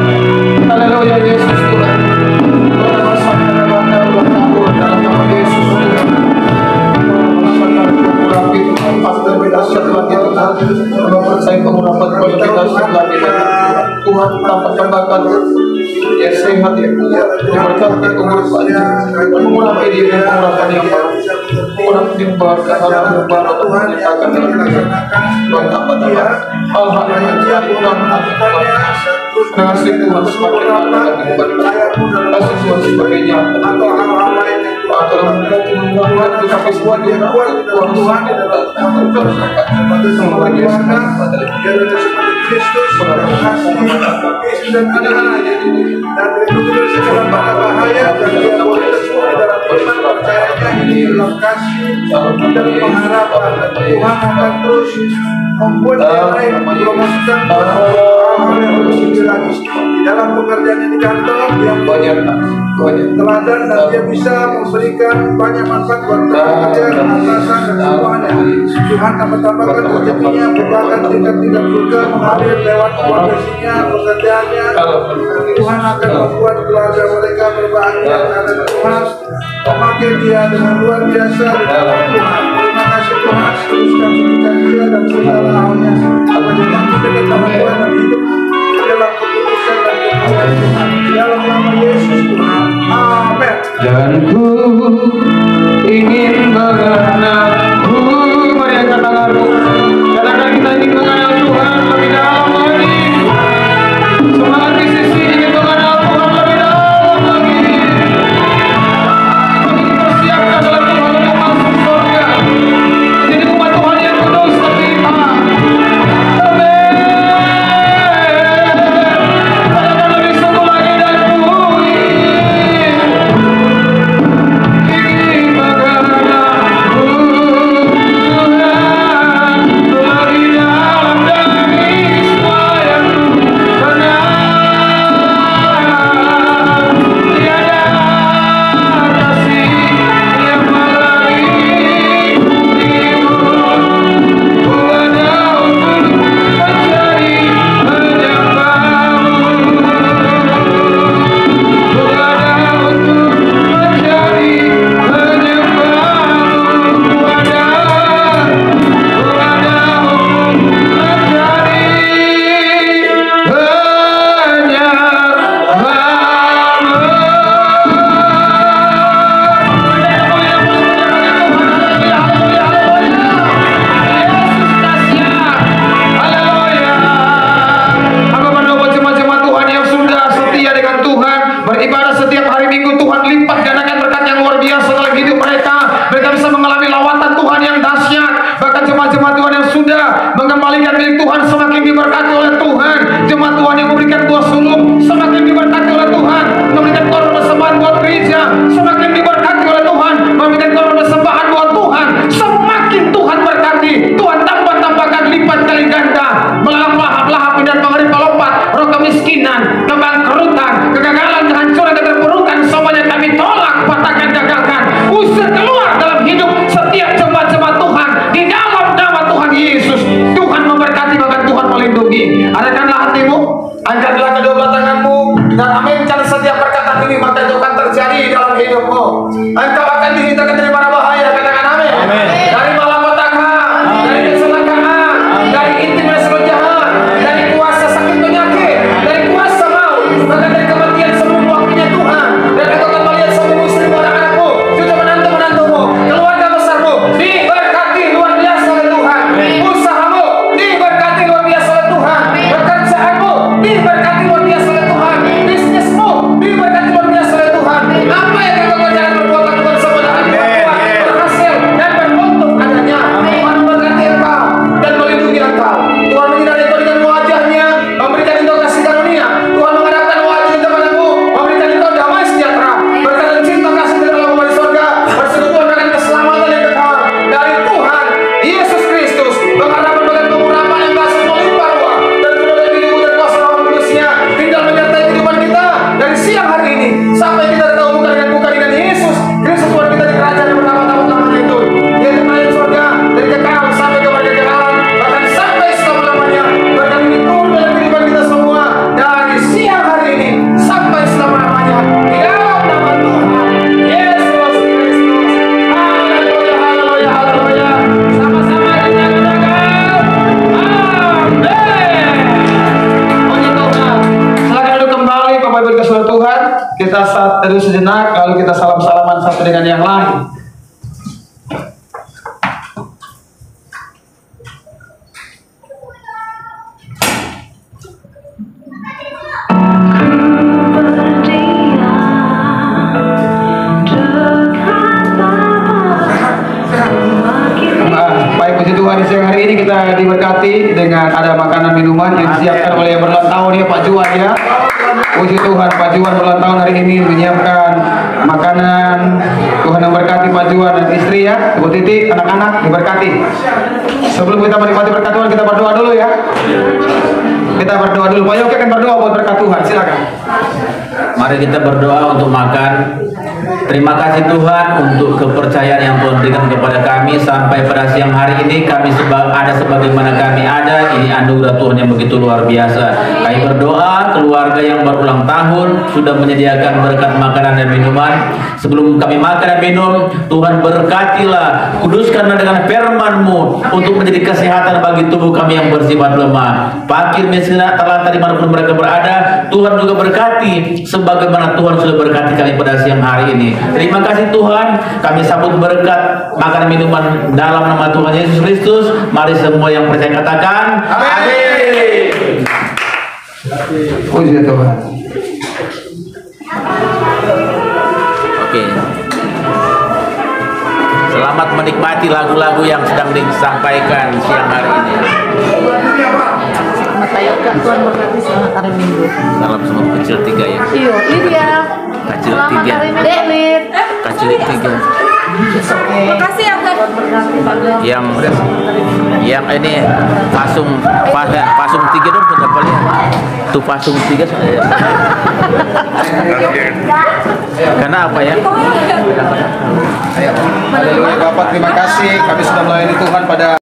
Speaker 10: Haleluya Yesus Tuhan. Tuhan bersama dengan ulang tahun dalam nama Yesus Tuhan. Mengurangi Tuhan pastor beda setelah kita mempercayai pengurapan kita setelah kita Tuhan tanpa kembangkan ya sehat ya memberkati umur panjang mengurangi diri pengurapan yang baru mengurangi dimbarkan alam yang baru Tuhan akan Tuhan tambah hal-hal yang Tuhan kasih Tuhan semakin ada kasih Tuhan sebagai nyata atau Tuhan tetapi semua Tuhan semua
Speaker 6: Kristus dan anak-anaknya dan melindungi segala bahaya dan dia boleh semua di dalam iman percayanya ini dalam kasih dan pengharapan dan Tuhan akan terus membuat dia naik mempromosikan hal yang lebih lagi di dalam pekerjaannya di kantor dia banyak teladan dan dia bisa memberikan banyak manfaat buat pekerja atasan dan semuanya. Tuhan tambah-tambahkan rezekinya, bukakan tingkat-tingkat surga mengalir lewat profesinya, pekerjaannya. Tuhan akan membuat keluarga mereka berbahagia karena Tuhan memakai dia dengan luar biasa di dalam Tuhan. Terima kasih Tuhan, teruskan pendidikan dia dan segala halnya. Apa yang kita ketahui Tuhan dan hidup dalam keputusan dan keputusan Tuhan. Di dalam nama Yesus Tuhan. Amin.
Speaker 10: Dan ku ingin mengenalmu. Mari angkat tanganmu. Katakan kita ingin mengenal Tuhan lebih dalam lagi. Semangat di sisi ingin mengenal Tuhan lebih dalam lagi. Kita persiapkan dalam Tuhan untuk masuk surga. Jadi umat Tuhan yang kudus terima. Amin. Katakan lebih sungguh lagi dan ku ingin mengenalmu Tuhan lebih dalam dari semua yang benar. Tiada kasih yang melebihimu, ku ada untuk menjadi penyembahmu, ku ada untuk menjadi penyembahmu, ku ada untuk menjadi Tuhan yang sudah setia dengan Tuhan, beribadah setiap hari Minggu. Tuhan lipat gandakan berkat yang luar biasa dalam hidup mereka. Mereka bisa mengalami lawatan Tuhan yang dahsyat. Bahkan jemaat-jemaat Tuhan yang sudah mengembalikan milik Tuhan semakin diberkati oleh Tuhan. Jemaat Tuhan yang memberikan buah sulung semakin diberkati oleh Tuhan. Memberikan korban persembahan buat gereja semakin diberkati oleh Tuhan. Memberikan korban persembahan buat Tuhan semakin Tuhan berkati. Tuhan tambahkan lipat kali ganda. Melalang lahap dan mengeripa lompat, roh kemiskinan, kebangkrutan, kegagalan, kehancuran, keterpurukan, semuanya kami tolak, patahkan, gagalkan, usir keluar dalam hidup setiap jemaat-jemaat Tuhan di dalam nama Tuhan Yesus. Tuhan memberkati, bahkan Tuhan melindungi. Adakanlah hatimu, angkatlah kedua belah tanganmu, dan amin. Setiap perkataan ini maka itu akan terjadi dalam hidupmu. berkatmu. Engkau akan dihindarkan dari mana bahaya, katakan amin. Dari malapetaka, dari kecelakaan, dari intimidasi roh jahat, dari kuasa sakit penyakit, dari kuasa maut, bahkan dari kematian sebelum waktunya Tuhan. Dan engkau akan melihat suamimu, istrimu, anak-anakmu, cucu menantu-menantumu, keluarga besarmu diberkati luar biasa oleh Tuhan. Usahamu diberkati luar biasa oleh Tuhan. Pekerjaanmu diberkati luar biasa oleh Tuhan. Bisnismu diberkati luar biasa oleh Tuhan. Apa yang engkau kerjakan berbuat Tuhan semua akan berbuat, berhasil dan beruntung adanya. Tuhan memberkati engkau dan melindungi engkau. Tuhan menyinari engkau dengan wajahnya, memberikan engkau kasih karunia. Tuhan menghadapkan wajahnya kepadamu, memberikan engkau damai sejahtera, berkat dan cinta kasih dari dalam di surga, persekutuan akan keselamatan yang kekal dari Tuhan Yesus Kristus. Pengharapan bagian pengurapan yang kasih melimpah ruah dan kemudian hidupmu dan kuasa Roh Kudusnya tinggal menyertai kehidupan kita dari siang hari ini sampai kita tahu muka dengan Yesus Kristus Tuhan kita di kerajaan yang pertama-tama namanya itu, yaitu kerajaan surga dari kekal sampai kepada kekekalan, bahkan sampai selama-lamanya. Bahkan ini turun dalam kehidupan kita semua dari siang hari ini sampai selama-lamanya di dalam nama Tuhan Yesus Kristus. Haleluya, haleluya, haleluya. Sama-sama kita katakan amin. Puji Tuhan. Silakan duduk kembali Bapak Ibu dikasihi Tuhan. Kita teduh sejenak lalu kita salam-salaman satu dengan yang lain. Baik, puji Tuhan, di siang hari ini kita diberkati dengan ada makanan minuman yang disiapkan oleh yang berulang tahun ya Pak Juan ya. Puji Tuhan, Pak Juan berulang tahun hari ini menyiapkan makanan. Tuhan memberkati Pak Juan dan istri ya, Ibu Titi, anak-anak diberkati. Sebelum kita menikmati berkat Tuhan, kita berdoa dulu ya. Kita berdoa dulu. Pak Yogi akan berdoa buat berkat Tuhan, silakan.
Speaker 1: Mari kita berdoa untuk makan. Terima kasih Tuhan untuk kepercayaan yang Tuhan berikan kepada kami sampai pada siang hari ini. Kami ada sebagaimana kami ada. Ini anugerah Tuhan yang begitu luar biasa. Kami berdoa keluarga yang berulang tahun sudah menyediakan berkat makanan dan minuman. Sebelum kami makan dan minum, Tuhan berkatilah, kuduskanlah dengan firman-Mu untuk menjadi kesehatan bagi tubuh kami yang bersifat lemah. Fakir miskin terlantar dimanapun mereka berada, Tuhan juga berkati sebagaimana Tuhan sudah berkati kami pada siang hari ini. Terima kasih Tuhan, kami sambut berkat makan minuman dalam nama Tuhan Yesus Kristus. Mari semua yang percaya katakan amin.
Speaker 10: Puji Tuhan.
Speaker 1: Oke. Selamat menikmati lagu-lagu yang sedang disampaikan siang hari ini.
Speaker 11: Tuhan berkati selamat hari Minggu.
Speaker 1: Salam semua kecil 3 ya.
Speaker 11: Iya, Lydia.
Speaker 1: Kecil 3. Kecil 3.
Speaker 11: Makasih ya Tuhan berkati pada
Speaker 1: yang ini pasung 3 dong berapa lihat? Tuh pasung 3 saya. Karena apa ya?
Speaker 10: Haleluya Bapak, terima kasih kami sudah melayani Tuhan pada